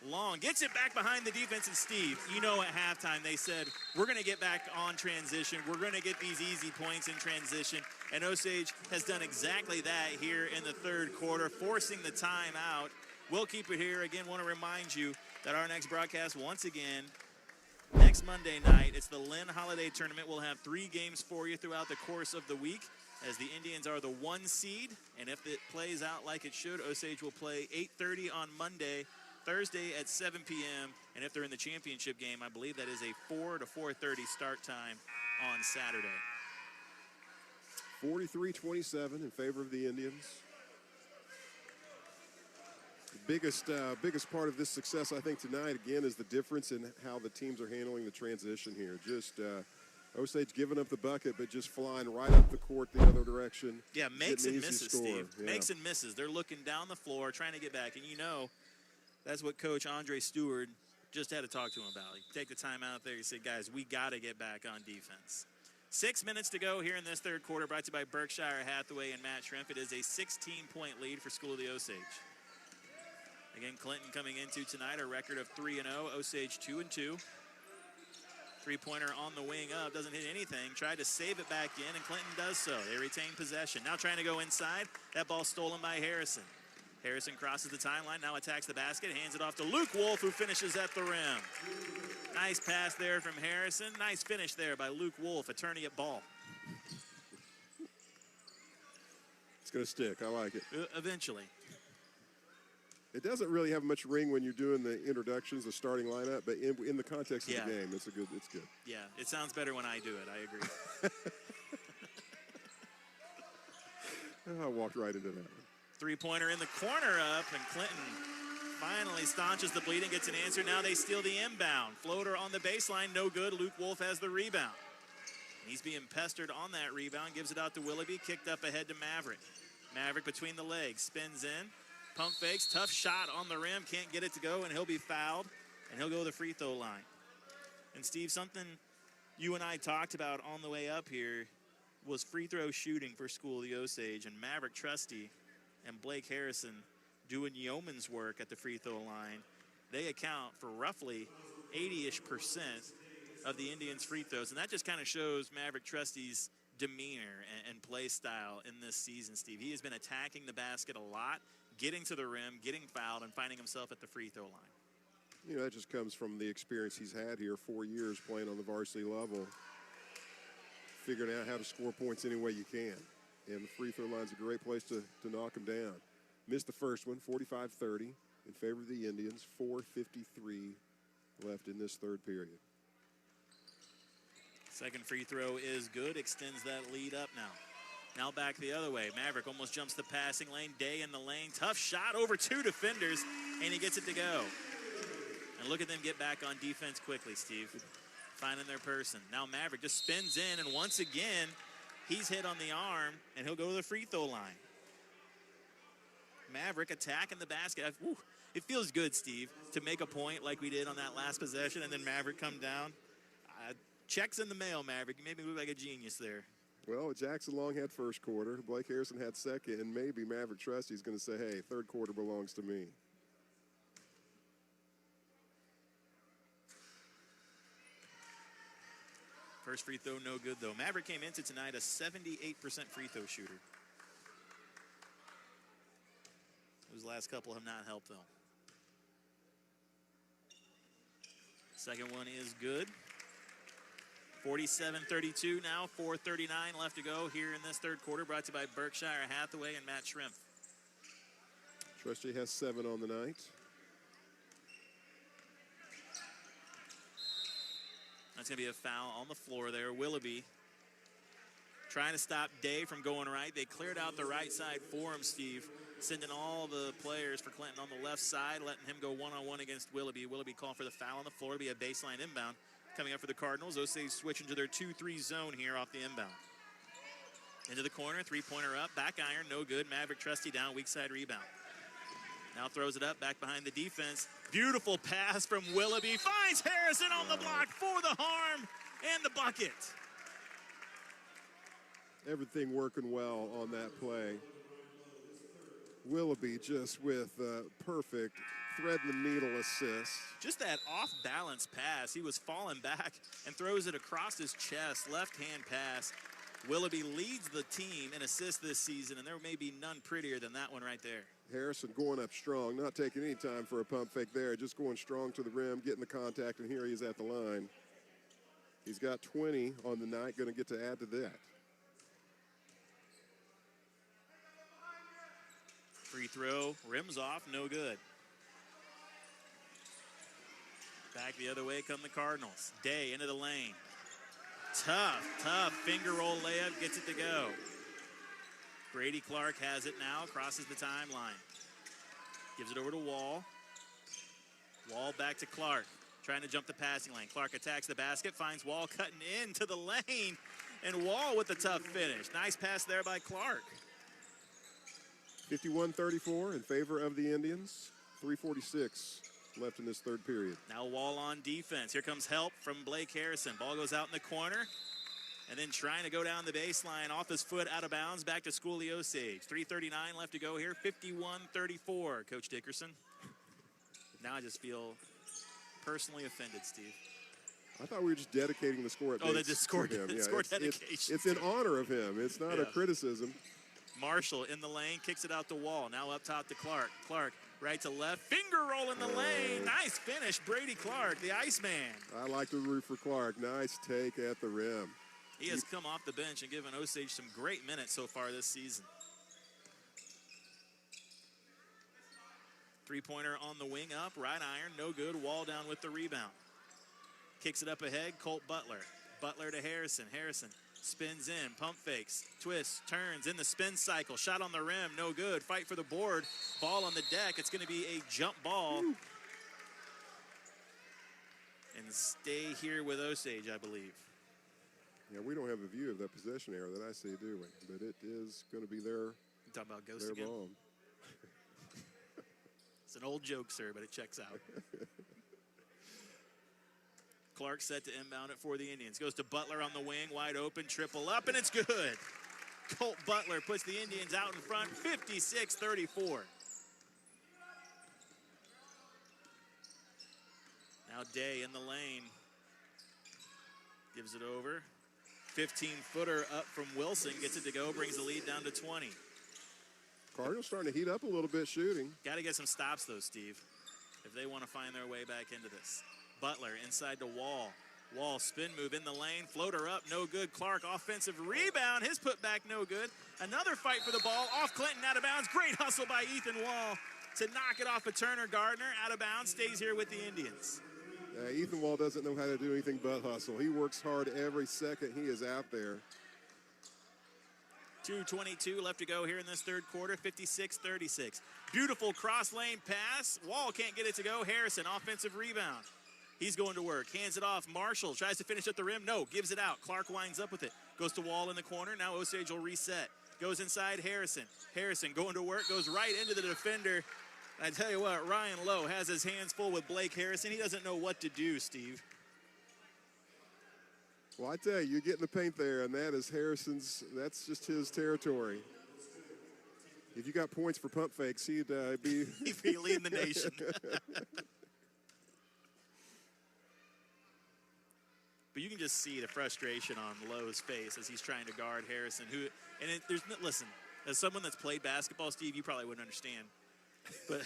Long gets it back behind the defense, and Steve, at halftime they said, we're going to get back on transition. We're going to get these easy points in transition. And Osage has done exactly that here in the third quarter, forcing the timeout. We'll keep it here. Again, want to remind you that our next broadcast, once again, next Monday night, it's the Lynn Holiday Tournament. We'll have 3 games for you throughout the course of the week, as the Indians are the 1 seed. And if it plays out like it should, Osage will play 8:30 on Monday, Thursday at 7 p.m. And if they're in the championship game, I believe that is a 4 to 4:30 start time on Saturday. 43-27 in favor of the Indians. The biggest part of this success, I think, tonight, again, is the difference in how the teams are handling the transition here. Just Osage giving up the bucket, but just flying right up the court the other direction. Yeah, makes and misses, score. Steve. Yeah. Makes and misses. They're looking down the floor, trying to get back. And that's what Coach Andre Stewart just had to talk to him about. He take the time out there. He said, guys, we got to get back on defense. 6 minutes to go here in this third quarter, brought to you by Berkshire Hathaway and Matt Shrimp. It is a 16-point lead for School of the Osage. Again, Clinton coming into tonight, a record of 3-0. Osage 2-2. Three-pointer on the wing up, doesn't hit anything. Tried to save it back in, and Clinton does so. They retain possession. Now trying to go inside. That ball stolen by Harrison. Harrison crosses the timeline, now attacks the basket, hands it off to Luke Wolf, who finishes at the rim. Nice pass there from Harrison. Nice finish there by Luke Wolf, attorney at ball. It's going to stick. I like it. Eventually. It doesn't really have much ring when you're doing the introductions, the starting lineup, but in the context of the game, it's good. Yeah, it sounds better when I do it. I agree. I walked right into that one. Three-pointer in the corner up, and Clinton finally staunches the bleeding, gets an answer. Now they steal the inbound. Floater on the baseline, no good. Luke Wolf has the rebound. And he's being pestered on that rebound, gives it out to Willoughby, kicked up ahead to Maverick. Maverick between the legs, spins in. Pump fakes, tough shot on the rim, can't get it to go, and he'll be fouled, and he'll go to the free throw line. And Steve, something you and I talked about on the way up here was free throw shooting for School of the Osage, and Maverick Trusty and Blake Harrison doing yeoman's work at the free throw line. They account for roughly 80-ish% of the Indians' free throws, and that just kind of shows Maverick Trusty's demeanor and play style in this season, Steve. He has been attacking the basket a lot, getting to the rim, getting fouled, and finding himself at the free throw line. That just comes from the experience he's had here, 4 years playing on the varsity level, figuring out how to score points any way you can. And the free throw line's a great place to knock them down. Missed the first one, 45-30 in favor of the Indians. 4:53 left in this third period. Second free throw is good, extends that lead up now. Now back the other way. Maverick almost jumps the passing lane. Day in the lane. Tough shot over 2 defenders, and he gets it to go. And look at them get back on defense quickly, Steve. Finding their person. Now Maverick just spins in, and once again, he's hit on the arm, and he'll go to the free throw line. Maverick attacking the basket. It feels good, Steve, to make a point like we did on that last possession, and then Maverick come down. Checks in the mail, Maverick. You made me look like a genius there. Well, Jackson Long had first quarter. Blake Harrison had second, and maybe Maverick Trusty's going to say, hey, third quarter belongs to me. First free throw, no good, though. Maverick came into tonight a 78% free throw shooter. Those last couple have not helped, though. Second one is good. 47-32 now, 4:39 left to go here in this third quarter, brought to you by Berkshire Hathaway and Matt Shrimp. Trusty has 7 on the night. That's going to be a foul on the floor there. Willoughby trying to stop Day from going right. They cleared out the right side for him, Steve, sending all the players for Clinton on the left side, letting him go one-on-one against Willoughby. Willoughby called for the foul on the floor. It'll be a baseline inbound coming up for the Cardinals. Osage switching to their 2-3 zone here off the inbound. Into the corner, three-pointer up, back iron, no good. Maverick Trusty down, weak side rebound. Now throws it up, back behind the defense. Beautiful pass from Willoughby. Finds Harrison on the block for the harm and the bucket. Everything working well on that play. Willoughby just with perfect thread the needle assist. Just that off-balance pass. He was falling back and throws it across his chest. Left-hand pass. Willoughby leads the team in assists this season, and there may be none prettier than that one right there. Harrison going up strong, not taking any time for a pump fake there, just going strong to the rim, getting the contact, and here he is at the line. He's got 20 on the night, going to get to add to that. Free throw, rims off, no good. Back the other way come the Cardinals. Day into the lane. Tough finger roll layup, gets it to go. Brady Clark has it now, crosses the timeline. Gives it over to Wall. Wall back to Clark, trying to jump the passing lane. Clark attacks the basket, finds Wall cutting into the lane, and Wall with the tough finish. Nice pass there by Clark. 51-34 in favor of the Indians. 3:46 left in this third period. Now Wall on defense. Here comes help from Blake Harrison. Ball goes out in the corner. And then trying to go down the baseline, off his foot, out of bounds, back to Schooley Osage. 3:39 left to go here, 51-34, Coach Dickerson. Now I just feel personally offended, Steve. I thought we were just dedicating the score at base the score, to him. the score dedication. It's in honor of him. It's not a criticism. Marshall in the lane, kicks it out the Wall. Now up top to Clark. Clark right to left, finger roll in the lane. Nice finish, Brady Clark, the Iceman. I like to root for Clark. Nice take at the rim. He has come off the bench and given Osage some great minutes so far this season. Three-pointer on the wing up, right iron, no good. Wall down with the rebound. Kicks it up ahead, Colt Butler. Butler to Harrison. Harrison spins in, pump fakes, twists, turns in the spin cycle. Shot on the rim, no good. Fight for the board. Ball on the deck. It's going to be a jump ball. Woo. And stay here with Osage, I believe. Yeah, we don't have a view of that possession error that I see, do we? But it is going to be their ball. It's an old joke, sir, but it checks out. Clark set to inbound it for the Indians. Goes to Butler on the wing, wide open, triple up, and it's good. Colt Butler puts the Indians out in front, 56-34. Now Day in the lane. Gives it over. 15-footer up from Wilson, gets it to go, brings the lead down to 20. Cardinals starting to heat up a little bit shooting. Got to get some stops, though, Steve, if they want to find their way back into this. Butler inside to Wall. Wall spin move in the lane, floater up, no good. Clark offensive rebound, his putback no good. Another fight for the ball, off Clinton, out of bounds. Great hustle by Ethan Wall to knock it off of Turner Gardner. Out of bounds, stays here with the Indians. Ethan Wall doesn't know how to do anything but hustle. He works hard every second he is out there. 2:22 left to go here in this third quarter, 56-36. Beautiful cross lane pass. Wall can't get it to go. Harrison, offensive rebound. He's going to work, hands it off. Marshall tries to finish at the rim. No, gives it out. Clark winds up with it. Goes to Wall in the corner. Now Osage will reset. Goes inside Harrison. Harrison going to work, goes right into the defender. I tell you what, Ryan Lowe has his hands full with Blake Harrison. He doesn't know what to do, Steve. Well, I tell you get in the paint there, and that is Harrison's, that's just his territory. If you got points for pump fakes, he'd be... He'd be leading the nation. But you can just see the frustration on Lowe's face as he's trying to guard Harrison. Listen, as someone that's played basketball, Steve, you probably wouldn't understand. But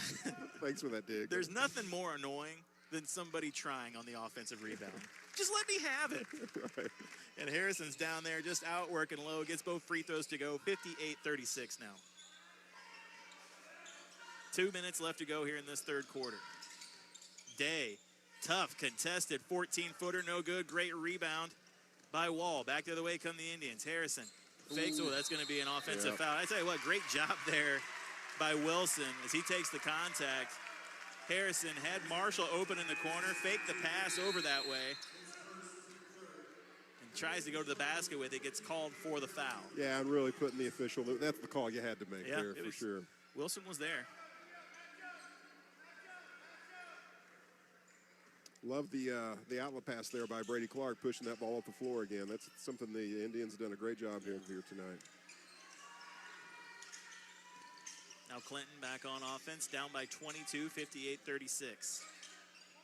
thanks for that dig. There's nothing more annoying than somebody trying on the offensive rebound. Just let me have it. Right. And Harrison's down there just outworking Lowe. Gets both free throws to go. 58-36 now. 2 minutes left to go here in this third quarter. Day, tough, contested, 14-footer, no good. Great rebound by Wall. Back the other way come the Indians. Harrison fakes. Oh, that's going to be an offensive foul. I tell you what, great job there by Wilson as he takes the contact. Harrison had Marshall open in the corner, faked the pass over that way, and tries to go to the basket with it, gets called for the foul. Yeah, and really putting the official, that's the call you had to make there for sure. Wilson was there. Love the outlet pass there by Brady Clark, pushing that ball off the floor again. That's something the Indians have done a great job here tonight. Now Clinton back on offense, down by 22, 58-36.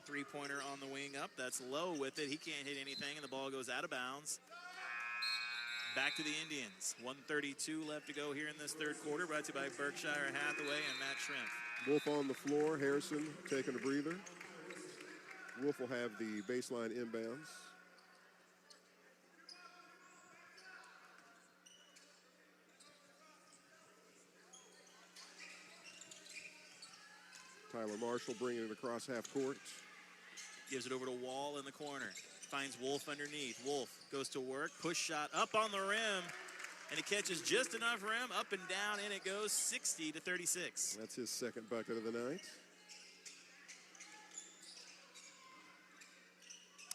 Three-pointer on the wing up. That's Low with it. He can't hit anything, and the ball goes out of bounds. Back to the Indians. 1:32 left to go here in this third quarter. Brought to you by Berkshire Hathaway and Matt Shrimp. Wolf on the floor. Harrison taking a breather. Wolf will have the baseline inbounds. Tyler Marshall bringing it across half court. Gives it over to Wall in the corner. Finds Wolf underneath. Wolf goes to work. Push shot up on the rim. And it catches just enough rim. Up and down, and it goes 60-36. That's his second bucket of the night.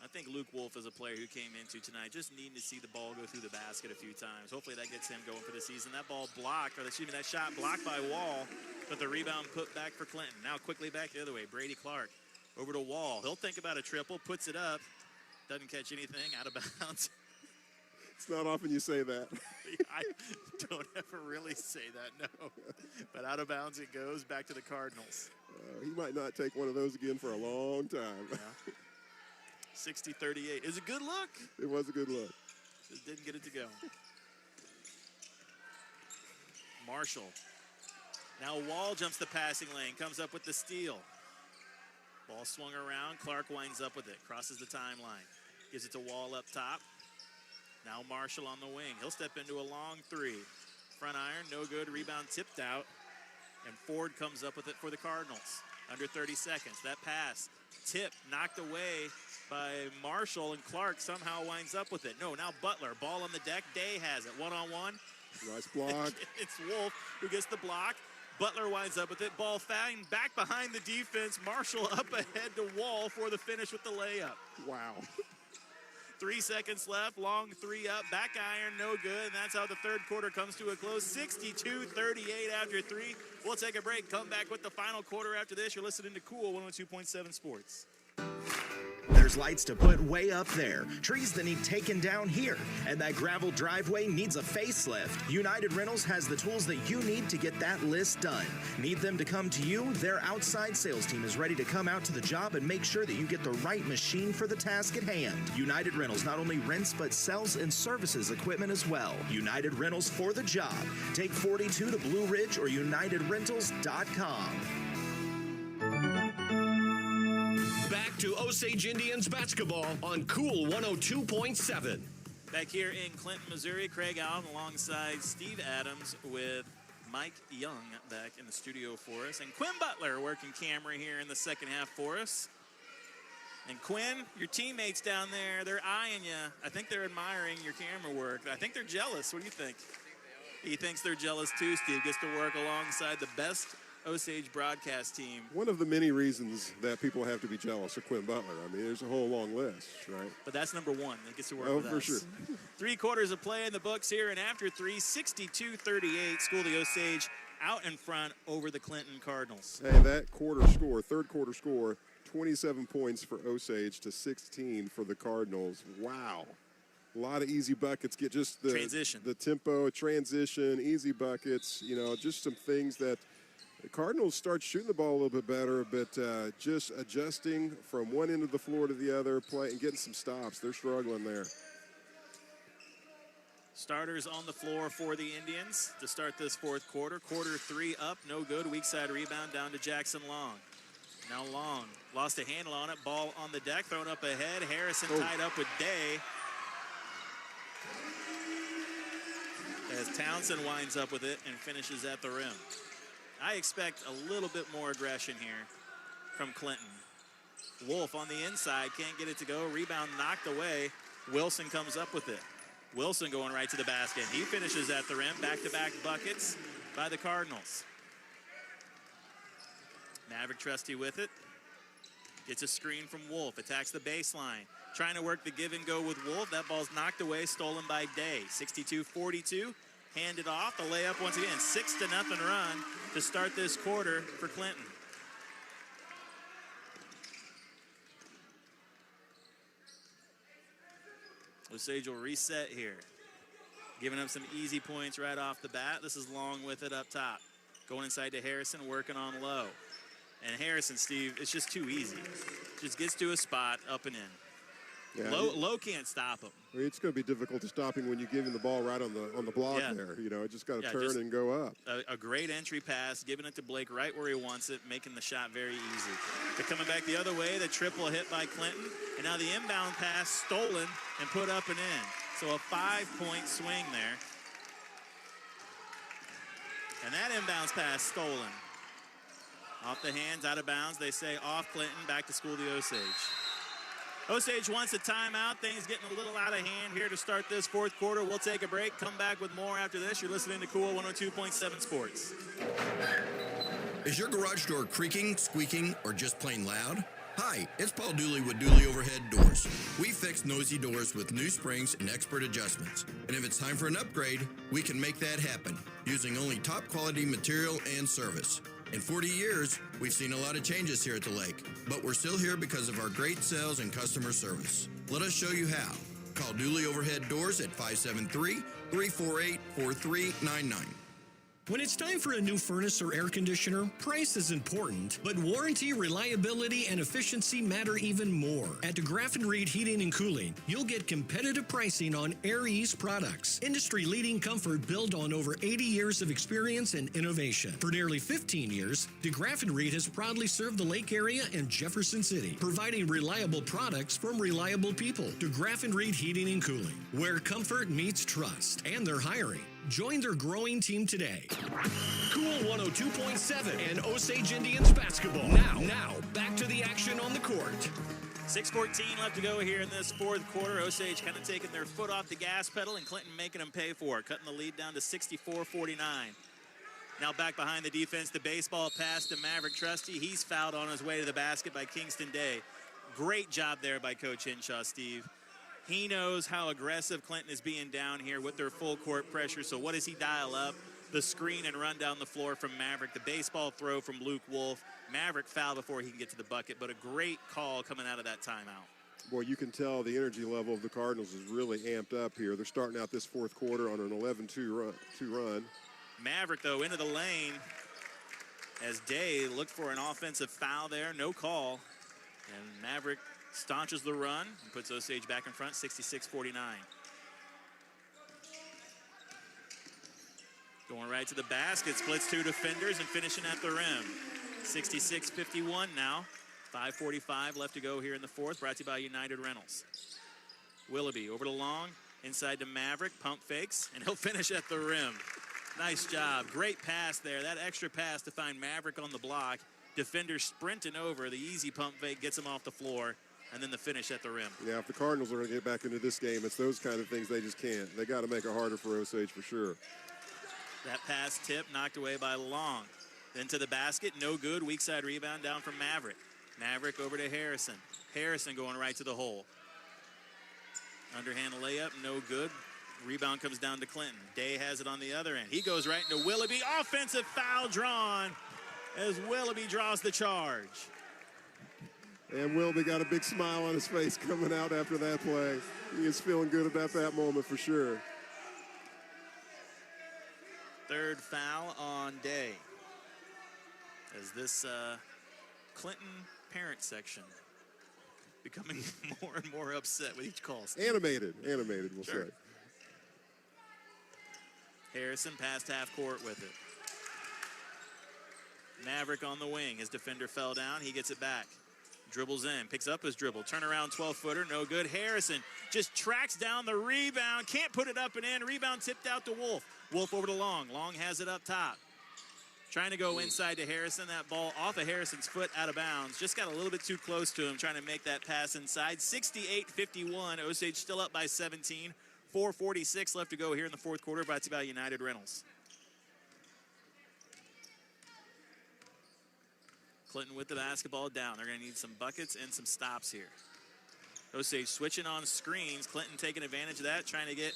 I think Luke Wolf is a player who came into tonight just needing to see the ball go through the basket a few times. Hopefully that gets him going for the season. That ball blocked, that shot blocked by Wall, but the rebound put back for Clinton. Now quickly back the other way. Brady Clark over to Wall. He'll think about a triple, puts it up, doesn't catch anything, out of bounds. It's not often you say that. I don't ever really say that, no. But out of bounds it goes, back to the Cardinals. He might not take one of those again for a long time. Yeah. 60-38. It was a good look. It was a good look. Just didn't get it to go. Marshall. Now Wall jumps the passing lane, comes up with the steal. Ball swung around. Clark winds up with it, crosses the timeline. Gives it to Wall up top. Now Marshall on the wing. He'll step into a long three. Front iron, no good. Rebound tipped out. And Ford comes up with it for the Cardinals. Under 30 seconds. That pass, tip, knocked away by Marshall, and Clark somehow winds up with it. No, now Butler, ball on the deck. Day has it, one-on-one. Nice block. It's Wolf who gets the block. Butler winds up with it. Ball found back behind the defense. Marshall up ahead to Wall for the finish with the layup. Wow. 3 seconds left, long three up, back iron, no good, and that's how the third quarter comes to a close. 62-38 after three. We'll take a break, come back with the final quarter after this. You're listening to Cool 102.7 Sports. There's lights to put way up there, trees that need taken down here, and that gravel driveway needs a facelift. United Rentals has the tools that you need to get that list done. Need them to come to you? Their outside sales team is ready to come out to the job and make sure that you get the right machine for the task at hand. United Rentals not only rents but sells and services equipment as well. United Rentals for the job. Take 42 to Blue Ridge or UnitedRentals.com. Back to Osage Indians basketball on Cool 102.7. Back here in Clinton, Missouri, Craig Allen alongside Steve Adams with Mike Young back in the studio for us. And Quinn Butler working camera here in the second half for us. And Quinn, your teammates down there, they're eyeing you. I think they're admiring your camera work. I think they're jealous. What do you think? He thinks they're jealous too, Steve. Gets to work alongside the best Osage broadcast team. One of the many reasons that people have to be jealous of Quinn Butler. I mean, there's a whole long list, right? But that's number one. He gets to work with us. Oh, for sure. 3 quarters of play in the books here, and after three, 62-38, School of the Osage out in front over the Clinton Cardinals. Hey, that quarter score, third quarter score, 27 points for Osage to 16 for the Cardinals. Wow. A lot of easy buckets. Get just the transition, the tempo, transition, easy buckets, you know, just some things that The Cardinals start shooting the ball a little bit better, but just adjusting from one end of the floor to the other, play and getting some stops. They're struggling there. Starters on the floor for the Indians to start this fourth quarter. Quarter 3 up, no good. Weak side rebound down to Jackson Long. Now Long lost a handle on it. Ball on the deck, thrown up ahead. Harrison tied up with Day. As Townsend winds up with it and finishes at the rim. I expect a little bit more aggression here from Clinton. Wolf on the inside, can't get it to go. Rebound knocked away. Wilson comes up with it. Wilson going right to the basket. He finishes at the rim. Back-to-back buckets by the Cardinals. Maverick Trusty with it. Gets a screen from Wolf. Attacks the baseline. Trying to work the give and go with Wolf. That ball's knocked away, stolen by Day. 62-42. Handed off. The layup once again. 6-0 run to start this quarter for Clinton. Osage will reset here. Giving up some easy points right off the bat. This is Long with it up top. Going inside to Harrison, working on low. And Harrison, Steve, it's just too easy. Just gets to a spot, up and in. Yeah, low can't stop him. It's going to be difficult to stop him when you give him the ball right on the block there. You know, it just got to turn and go up. A great entry pass, giving it to Blake right where he wants it, making the shot very easy. But coming back the other way, the triple hit by Clinton. And now the inbound pass stolen and put up and in. So a 5-point swing there. And that inbounds pass stolen. Off the hands, out of bounds. They say off Clinton, back to school to Osage. Osage wants a timeout. Things getting a little out of hand here to start this fourth quarter. We'll take a break, come back with more after this. You're listening to Cool 102.7 Sports. Is your garage door creaking, squeaking, or just plain loud? Hi, it's Paul Dooley with Dooley Overhead Doors. We fix nosy doors with new springs and expert adjustments. And if it's time for an upgrade, we can make that happen using only top quality material and service. In 40 years, we've seen a lot of changes here at the lake, but we're still here because of our great sales and customer service. Let us show you how. Call Dooley Overhead Doors at 573-348-4399. When it's time for a new furnace or air conditioner, price is important, but warranty, reliability, and efficiency matter even more. At DeGraff & Reed Heating and Cooling, you'll get competitive pricing on Air Ease products. Industry-leading comfort built on over 80 years of experience and innovation. For nearly 15 years, DeGraff & Reed has proudly served the Lake area and Jefferson City, providing reliable products from reliable people. DeGraff & Reed Heating and Cooling, where comfort meets trust. And they're hiring. Join their growing team today. Cool 102.7 and Osage Indians basketball. Now, back to the action on the court. 6:14 left to go here in this fourth quarter. Osage kind of taking their foot off the gas pedal and Clinton making them pay for it, cutting the lead down to 64-49. Now back behind the defense, the baseball pass to Maverick Trusty. He's fouled on his way to the basket by Kingston Day. Great job there by Coach Hinshaw, Steve. He knows how aggressive Clinton is being down here with their full court pressure. So what does he dial up? The screen and run down the floor from Maverick. The baseball throw from Luke Wolf. Maverick foul before he can get to the bucket, but a great call coming out of that timeout. Boy, you can tell the energy level of the Cardinals is really amped up here. They're starting out this fourth quarter on an 11-2 run. Maverick, though, into the lane as Day looked for an offensive foul there. No call. And Maverick staunches the run and puts Osage back in front, 66-49. Going right to the basket, splits two defenders and finishing at the rim. 66-51 now. 5:45 left to go here in the fourth, brought to you by United Rentals. Willoughby over to Long, inside to Maverick, pump fakes, and he'll finish at the rim. Nice job, great pass there. That extra pass to find Maverick on the block. Defender sprinting over, the easy pump fake gets him off the floor. And then the finish at the rim. Yeah, if the Cardinals are going to get back into this game, it's those kind of things they just can't. They got to make it harder for Osage for sure. That pass tip knocked away by Long. Then to the basket, no good. Weak side rebound down from Maverick. Maverick over to Harrison. Harrison going right to the hole. Underhand layup, no good. Rebound comes down to Clinton. Day has it on the other end. He goes right into Willoughby. Offensive foul drawn as Willoughby draws the charge. And Willoughby got a big smile on his face coming out after that play. He is feeling good about that moment for sure. Third foul on Day. as this Clinton parent section becoming more and more upset with each call. Animated, we'll say. Harrison past half court with it. Maverick on the wing. His defender fell down. He gets it back. Dribbles in, picks up his dribble. Turnaround 12-footer, no good. Harrison just tracks down the rebound. Can't put it up and in. Rebound tipped out to Wolf. Wolf over to Long. Long has it up top. Trying to go inside to Harrison. That ball off of Harrison's foot, out of bounds. Just got a little bit too close to him, trying to make that pass inside. 68-51. Osage still up by 17. 4:46 left to go here in the fourth quarter. Brought to you by United Rentals. Clinton with the basketball down. They're going to need some buckets and some stops here. Osage switching on screens. Clinton taking advantage of that, trying to get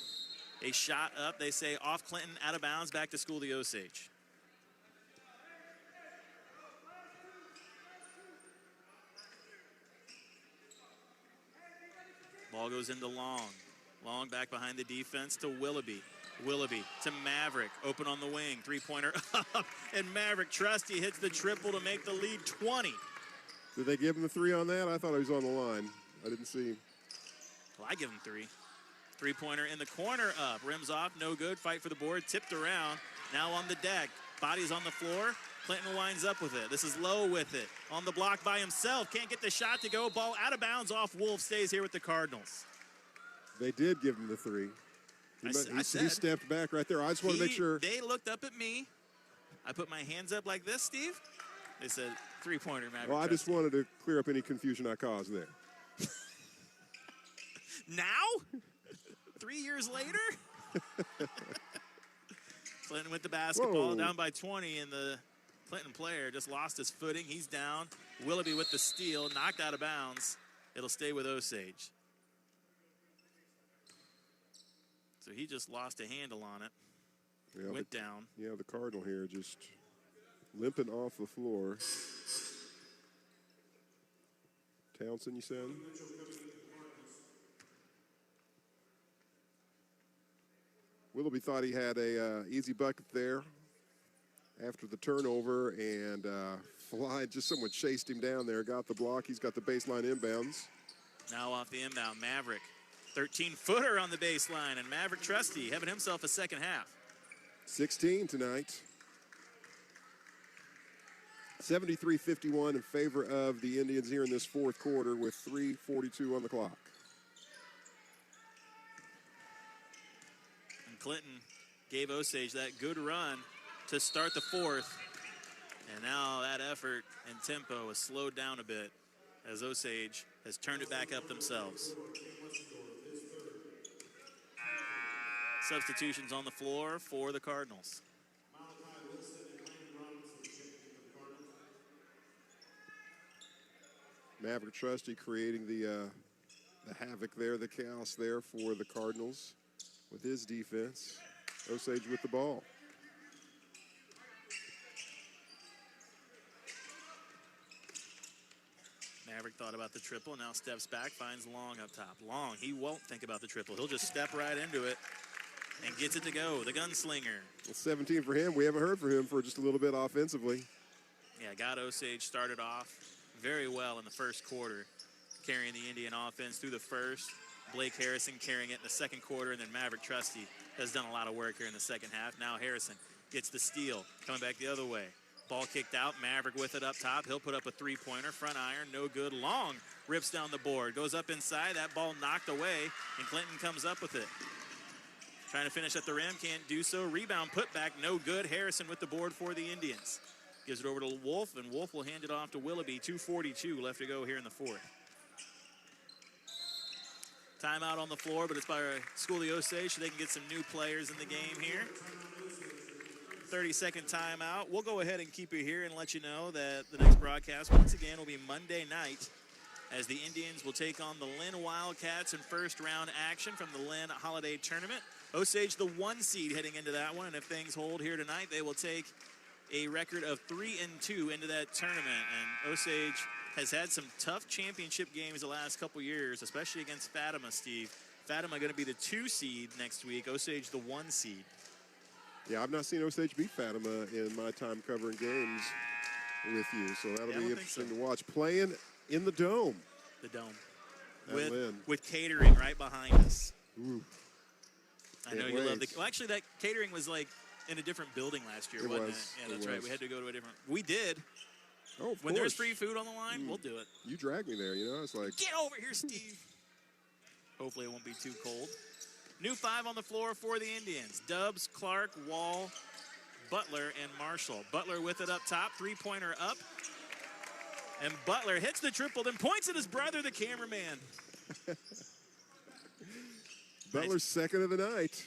a shot up. They say off Clinton, out of bounds, back to school to Osage. Ball goes into Long. Long back behind the defense to Willoughby. Willoughby to Maverick, open on the wing, three-pointer up, and Maverick Trusty hits the triple to make the lead 20. Did they give him the three on that? I thought he was on the line. I didn't see. Well, I give him three. Three-pointer in the corner up, rims off, no good, fight for the board, tipped around, now on the deck, body's on the floor, Clinton winds up with it. This is Lowe with it, on the block by himself, can't get the shot to go, ball out of bounds off Wolf, stays here with the Cardinals. They did give him the three. He stepped back right there. I just want to make sure. They looked up at me. I put my hands up like this, Steve. They said, three-pointer, Maverick. Well, I just wanted to clear up any confusion I caused there. Now? 3 years later? Clinton with the basketball, Whoa. down by 20, and the Clinton player just lost his footing. He's down. Willoughby with the steal, knocked out of bounds. It'll stay with Osage. So he just lost a handle on it. Yeah, went down. Yeah, the Cardinal here just limping off the floor. Townsend, you said? Willoughby thought he had a easy bucket there after the turnover, and just someone chased him down there, got the block. He's got the baseline inbounds. Now off the inbound, Maverick. 13-footer on the baseline, and Maverick Trusty having himself a second half. 16 tonight. 73-51 in favor of the Indians here in this fourth quarter with 3:42 on the clock. And Clinton gave Osage that good run to start the fourth. And now that effort and tempo is slowed down a bit as Osage has turned it back up themselves. Substitutions on the floor for the Cardinals. Maverick Trusty creating the havoc there, the chaos there for the Cardinals with his defense. Osage with the ball. Maverick thought about the triple, now steps back, finds Long up top. Long, he won't think about the triple. He'll just step right into it and gets it to go, the gunslinger. Well, 17 for him. We haven't heard from him for just a little bit offensively. Yeah, got Osage started off very well in the first quarter, carrying the Indian offense through the first. Blake Harrison carrying it in the second quarter, and then Maverick Trusty has done a lot of work here in the second half. Now Harrison gets the steal, coming back the other way. Ball kicked out, Maverick with it up top. He'll put up a three-pointer, front iron, no good. Long rips down the board, goes up inside. That ball knocked away, and Clinton comes up with it. Trying to finish at the rim, can't do so. Rebound put back, no good. Harrison with the board for the Indians. Gives it over to Wolf, and Wolf will hand it off to Willoughby. 2:42 left to go here in the fourth. Timeout on the floor, but it's by School of Osage, so they can get some new players in the game here. 30-second timeout. We'll go ahead and keep you here and let you know that the next broadcast, once again, will be Monday night as the Indians will take on the Lynn Wildcats in first-round action from the Lynn Holiday Tournament. Osage, the 1 seed heading into that one, and if things hold here tonight, they will take a record of 3-2 into that tournament. And Osage has had some tough championship games the last couple years, especially against Fatima, Steve. Fatima going to be the 2 seed next week, Osage the 1 seed. Yeah, I've not seen Osage beat Fatima in my time covering games. with you, so that'll Yeah, I be would think interesting so. to watch. Playing in the Dome. The Dome. At Lynn. With catering right behind us. Ooh. I know Can't you love the. wait. Well, actually, that catering was like in a different building last year, It wasn't was. it? Yeah, It that's right. was. We had to go to a different. We did. Oh, of When there's course. free food on the line, we'll do it. You dragged me there, you know? It's like, Get over here, Steve. Hopefully, it won't be too cold. New 5 on the floor for the Indians. Dubs, Clark, Wall, Butler, and Marshall. Butler with it up top, three-pointer up. And Butler hits the triple, then points at his brother, the cameraman. Butler's second of the night.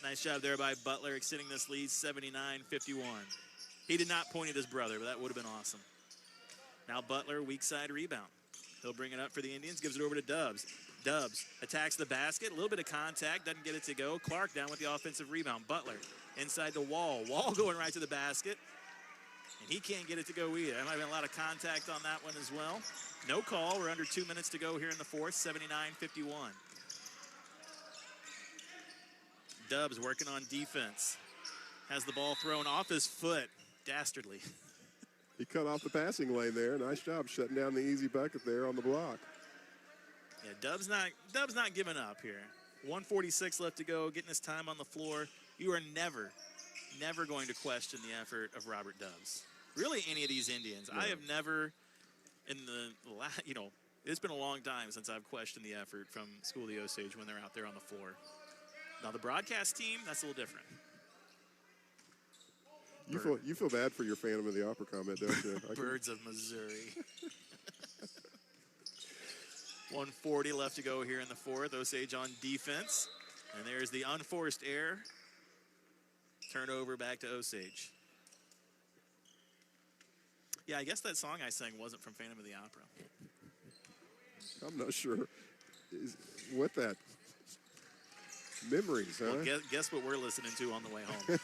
Nice job there by Butler, extending this lead 79-51. He did not point at his brother, but that would have been awesome. Now Butler, weak side rebound. He'll bring it up for the Indians, gives it over to Dubs. Dubs attacks the basket, a little bit of contact, doesn't get it to go. Clark down with the offensive rebound. Butler inside the Wall. Wall going right to the basket, and he can't get it to go either. There might have been a lot of contact on that one as well. No call. We're under 2 minutes to go here in the fourth, 79-51. Dubs working on defense. Has the ball thrown off his foot. Dastardly. He cut off the passing lane there. Nice job shutting down the easy bucket there on the block. Yeah, Dubs not giving up here. 1:46 left to go, getting his time on the floor. You are never going to question the effort of Robert Dubs. Really, any of these Indians. No. I have never, it's been a long time since I've questioned the effort from School of the Osage when they're out there on the floor. Now, the broadcast team, that's a little different. You feel bad for your Phantom of the Opera comment, don't you? Birds of Missouri. 1:40 left to go here in the fourth. Osage on defense. And there's the unforced error. Turnover back to Osage. Yeah, I guess that song I sang wasn't from Phantom of the Opera. I'm not sure what that. Memories, huh? Well, guess what we're listening to on the way home.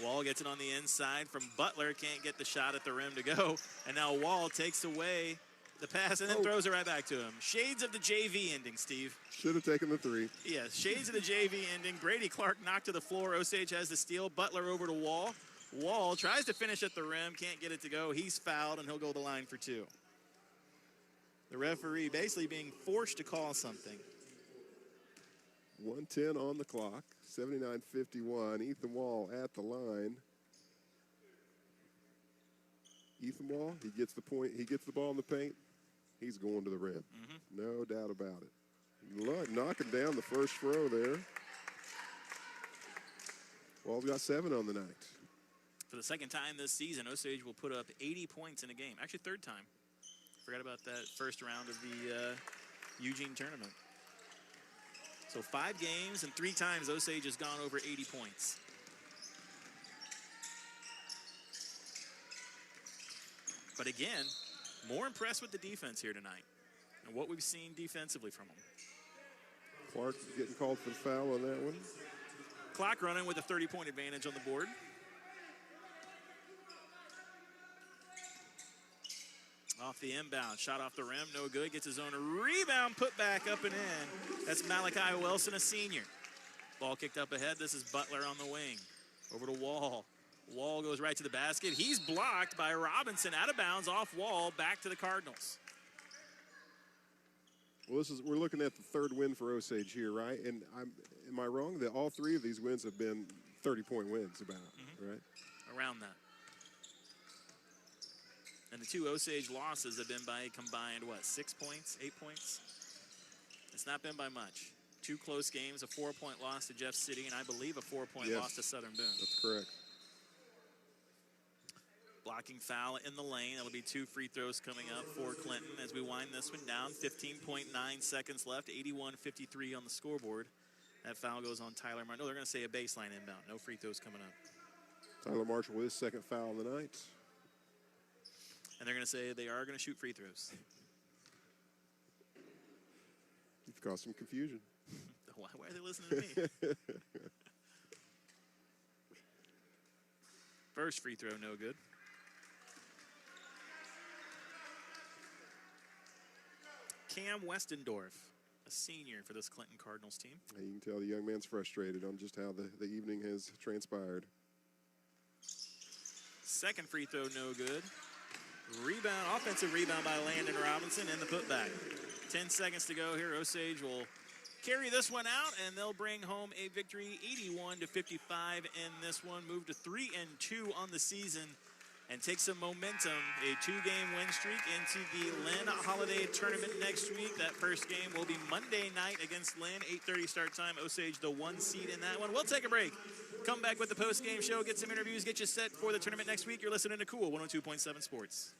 Wall gets it on the inside from Butler. Can't get the shot at the rim to go. And now Wall takes away the pass and then throws it right back to him. Shades of the JV ending, Steve. Should have taken the three. Yes, shades of the JV ending. Brady Clark knocked to the floor. Osage has the steal. Butler over to Wall. Wall tries to finish at the rim. Can't get it to go. He's fouled, and he'll go to the line for two. The referee basically being forced to call something. 1:10 on the clock. 79-51. Ethan Wall at the line. Ethan Wall, he gets the point. He gets the ball in the paint. He's going to the rim. No doubt about it. Knocking down the first throw there. Wall's got 7 on the night. For the second time this season, Osage will put up 80 points in a game. Actually, third time. Forgot about that first round of the Eugene tournament. So 5 games and 3 times Osage has gone over 80 points. But again, more impressed with the defense here tonight and what we've seen defensively from them. Clark getting called for the foul on that one. Clock running with a 30-point advantage on the board. Off the inbound, shot off the rim, no good. Gets his own rebound, put back up and in. That's Malachi Wilson, a senior. Ball kicked up ahead. This is Butler on the wing. Over to Wall. Wall goes right to the basket. He's blocked by Robinson, out of bounds, off Wall, back to the Cardinals. Well, we're looking at the third win for Osage here, right? And am I wrong that all 3 of these wins have been 30-point wins right? Around that. And the 2 Osage losses have been by combined, 6 points, 8 points? It's not been by much. 2 close games, a 4-point loss to Jeff City, and I believe a 4-point loss to Southern Boone. That's correct. Blocking foul in the lane. That'll be 2 free throws coming up for Clinton as we wind this one down. 15.9 seconds left, 81-53 on the scoreboard. That foul goes on Tyler Marshall. No, they're going to say a baseline inbound. No free throws coming up. Tyler Marshall with his second foul of the night. And they're going to say they are going to shoot free throws. You've caused some confusion. Why are they listening to me? First free throw, no good. Cam Westendorf, a senior for this Clinton Cardinals team. You can tell the young man's frustrated on just how the evening has transpired. Second free throw, no good. Rebound, offensive rebound by Landon Robinson, and the putback. 10 seconds to go here. Osage will carry this one out, and they'll bring home a victory, 81-55 in this one. Move to 3-2 on the season, and take some momentum. A 2-game win streak into the Lynn Holiday Tournament next week. That first game will be Monday night against Lynn, 8:30 start time. Osage, the 1 seed in that one. We'll take a break. Come back with the post-game show, get some interviews, get you set for the tournament next week. You're listening to Cool 102.7 Sports.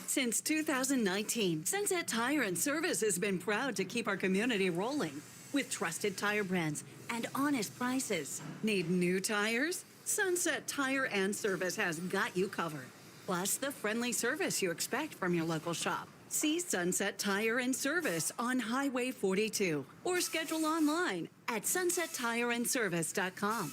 Since 2019, Sunset Tire and Service has been proud to keep our community rolling with trusted tire brands and honest prices. Need new tires? Sunset Tire and Service has got you covered. Plus the friendly service you expect from your local shop. See Sunset Tire and Service on Highway 42 or schedule online at sunsettireandservice.com.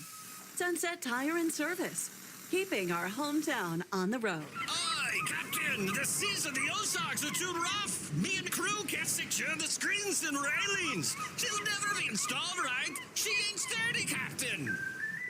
Sunset Tire and Service, keeping our hometown on the road. Aye, Captain, the seas of the Ozarks are too rough. Me and crew can't secure the screens and railings. She'll never be installed right. She ain't sturdy, Captain.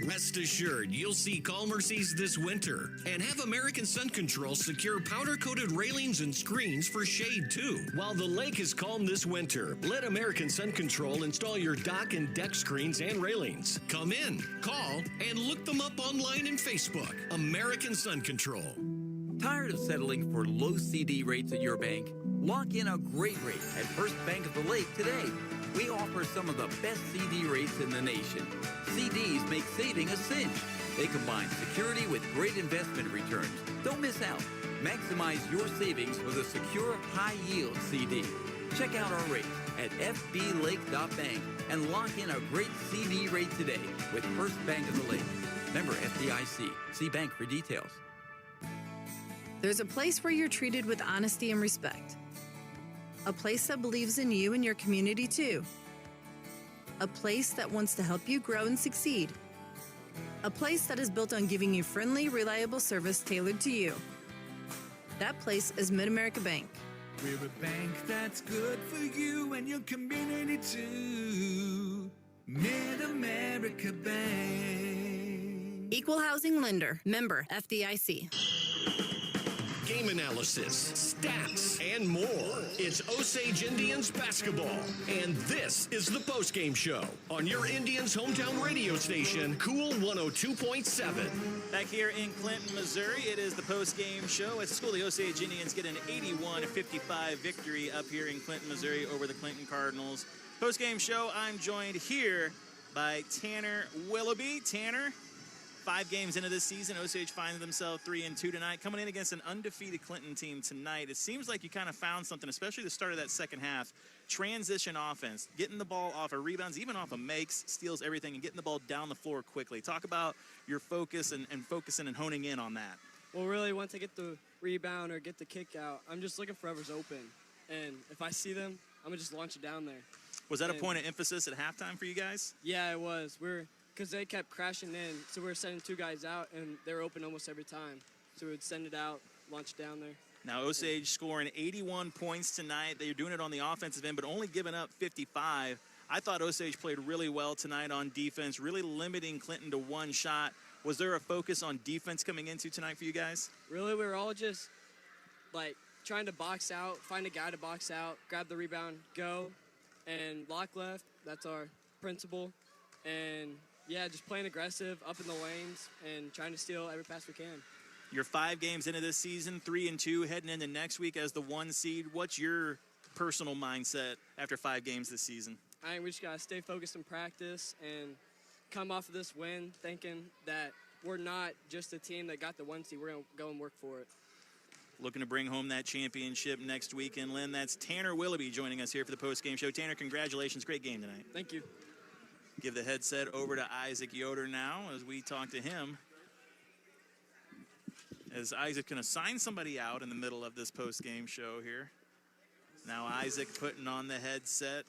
Rest assured, you'll see calmer seas this winter. And have American Sun Control secure powder-coated railings and screens for shade, too. While the lake is calm this winter, let American Sun Control install your dock and deck screens and railings. Come in, call, and look them up online and Facebook. American Sun Control. Tired of settling for low CD rates at your bank? Lock in a great rate at First Bank of the Lake today. We offer some of the best CD rates in the nation. CDs make saving a cinch. They combine security with great investment returns. Don't miss out. Maximize your savings with a secure, high-yield CD. Check out our rates at fblake.bank and lock in a great CD rate today with First Bank of the Lake. Member FDIC. See bank for details. There's a place where you're treated with honesty and respect. A place that believes in you and your community too. A place that wants to help you grow and succeed. A place that is built on giving you friendly, reliable service tailored to you. That place is Mid-America Bank. We're a bank that's good for you and your community too. Mid-America Bank. Equal housing lender. Member FDIC. Game analysis, stats, and more. It's Osage Indians basketball. And this is the postgame show on your Indians' hometown radio station, Cool 102.7. Back here in Clinton, Missouri, it is the postgame show. At school, the Osage Indians get an 81-55 victory up here in Clinton, Missouri over the Clinton Cardinals. Postgame show, I'm joined here by Tanner Willoughby. Tanner, 5 games into this season, Osage finds themselves 3-2 tonight, coming in against an undefeated Clinton team tonight. It seems like you kind of found something, especially the start of that second half. Transition offense, getting the ball off of rebounds, even off of makes, steals everything, and getting the ball down the floor quickly. Talk about your focus and focusing and honing in on that. Well, really, once I get the rebound or get the kick out, I'm just looking for whoever's open. And if I see them, I'm going to just launch it down there. Was that a point of emphasis at halftime for you guys? Yeah, it was. Because they kept crashing in, so we were sending 2 guys out, and they were open almost every time. So we would send it out, launch it down there. Now, Osage scoring 81 points tonight. They're doing it on the offensive end, but only giving up 55. I thought Osage played really well tonight on defense, really limiting Clinton to 1 shot. Was there a focus on defense coming into tonight for you guys? Really, we were all just, trying to box out, find a guy to box out, grab the rebound, go, and lock left. That's our principle. And yeah, just playing aggressive, up in the lanes, and trying to steal every pass we can. You're 5 games into this season, 3-2, heading into next week as the 1 seed. What's your personal mindset after 5 games this season? I think we just got to stay focused in practice and come off of this win thinking that we're not just a team that got the 1 seed. We're going to go and work for it. Looking to bring home that championship next weekend, Lynn. That's Tanner Willoughby joining us here for the post-game show. Tanner, congratulations. Great game tonight. Thank you. Give the headset over to Isaac Yoder now as we talk to him. As Isaac can assign somebody out in the middle of this post-game show here. Now Isaac putting on the headset.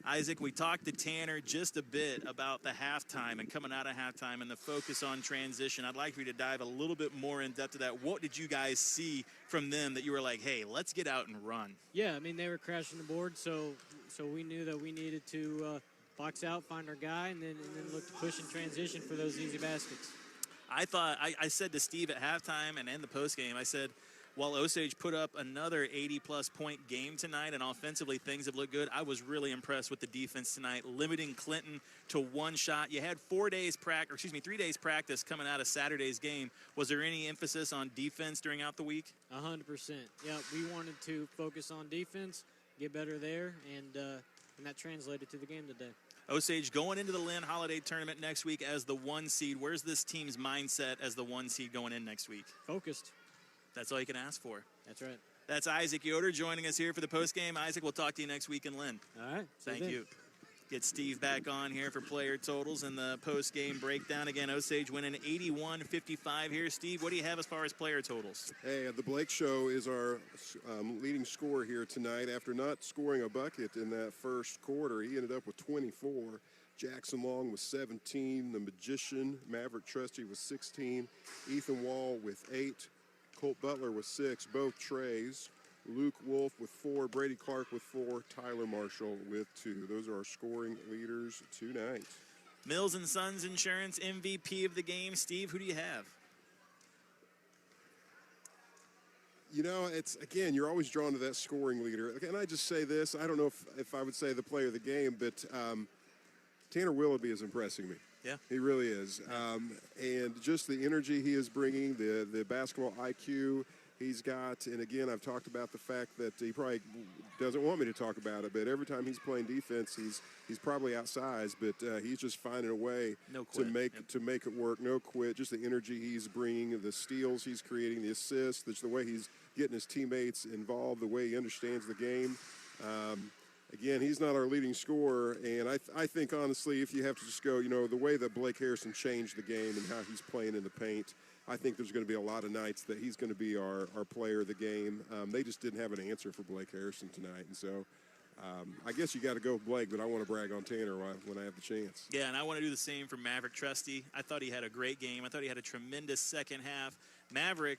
Isaac, we talked to Tanner just a bit about the halftime and coming out of halftime and the focus on transition. I'd like for you to dive a little bit more in depth to that. What did you guys see from them that you were like, hey, let's get out and run? Yeah, I mean, they were crashing the board, so we knew that we needed to box out, find our guy, and then look to push and transition for those easy baskets. I said to Steve at halftime and in the postgame, I said, while Osage put up another 80-plus point game tonight, and offensively things have looked good, I was really impressed with the defense tonight, limiting Clinton to one shot. You had 3 days practice coming out of Saturday's game. Was there any emphasis on defense during out the week? 100%. Yeah, we wanted to focus on defense, get better there, and that translated to the game today. Osage going into the Lynn Holiday Tournament next week as the 1 seed. Where's this team's mindset as the 1 seed going in next week? Focused. That's all you can ask for. That's right. That's Isaac Yoder joining us here for the postgame. Isaac, we'll talk to you next week in Lynn. All right. Thank you. Get Steve back on here for player totals and the postgame breakdown. Again, Osage winning 81-55 here. Steve, what do you have as far as player totals? Hey, the Blake Show is our leading scorer here tonight. After not scoring a bucket in that first quarter, he ended up with 24. Jackson Long with 17. The Magician, Maverick Trusty with 16. Ethan Wall with 8. Colt Butler with 6, both Treys. Luke Wolf with 4, Brady Clark with 4, Tyler Marshall with 2. Those are our scoring leaders tonight. Mills & Sons Insurance MVP of the game. Steve, who do you have? You know, it's, again, you're always drawn to that scoring leader. And I just say this, I don't know if I would say the player of the game, but Tanner Willoughby is impressing me. Yeah. He really is. And just the energy he is bringing, the basketball IQ he's got. And, again, I've talked about the fact that he probably doesn't want me to talk about it, but every time he's playing defense, he's probably outsized, but he's just finding a way to make it work. No quit, just the energy he's bringing, the steals he's creating, the assists, the way he's getting his teammates involved, the way he understands the game. Again, he's not our leading scorer, and I think, honestly, if you have to just go, the way that Blake Harrison changed the game and how he's playing in the paint, I think there's going to be a lot of nights that he's going to be our player of the game. They just didn't have an answer for Blake Harrison tonight, and so I guess you got to go with Blake, but I want to brag on Tanner when I have the chance. Yeah, and I want to do the same for Maverick Trusty. I thought he had a great game. I thought he had a tremendous second half. Maverick,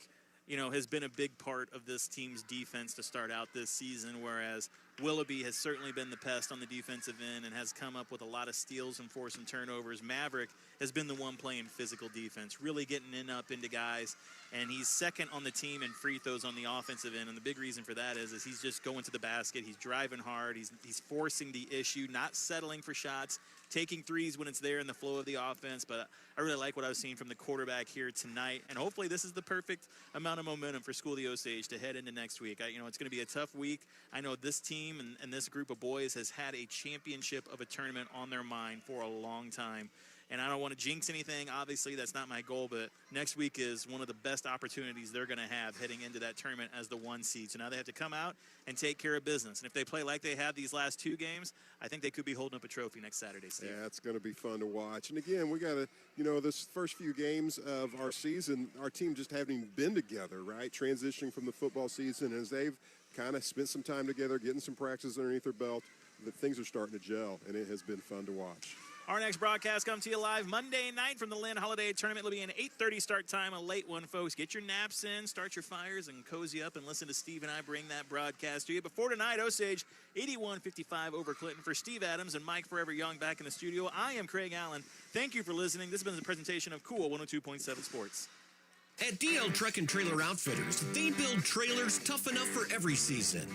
has been a big part of this team's defense to start out this season, whereas Willoughby has certainly been the pest on the defensive end and has come up with a lot of steals and forcing turnovers. Maverick has been the one playing physical defense, really getting up into guys, and he's second on the team in free throws on the offensive end, and the big reason for that is he's just going to the basket, he's driving hard, he's forcing the issue, not settling for shots, taking threes when it's there in the flow of the offense. But I really like what I was seeing from the quarterback here tonight, and hopefully this is the perfect amount of momentum for School of the Osage to head into next week. It's going to be a tough week. I know this team and this group of boys has had a championship of a tournament on their mind for a long time. And I don't want to jinx anything. Obviously, that's not my goal, but next week is one of the best opportunities they're going to have heading into that tournament as the 1 seed. So now they have to come out and take care of business. And if they play like they have these last 2 games, I think they could be holding up a trophy next Saturday, Steve. Yeah, it's going to be fun to watch. And again, we got to, this first few games of our season, our team just haven't even been together, right? Transitioning from the football season, as they've kind of spent some time together, getting some practice underneath their belt, the things are starting to gel, and it has been fun to watch. Our next broadcast comes to you live Monday night from the Lynn Holiday Tournament. It'll be an 8:30 start time, a late one, folks. Get your naps in, start your fires, and cozy up and listen to Steve and I bring that broadcast to you. Before tonight, Osage 81-55 over Clinton. For Steve Adams and Mike Forever Young back in the studio, I am Craig Allen. Thank you for listening. This has been a presentation of Cool 102.7 Sports. At DL Truck and Trailer Outfitters, they build trailers tough enough for every season.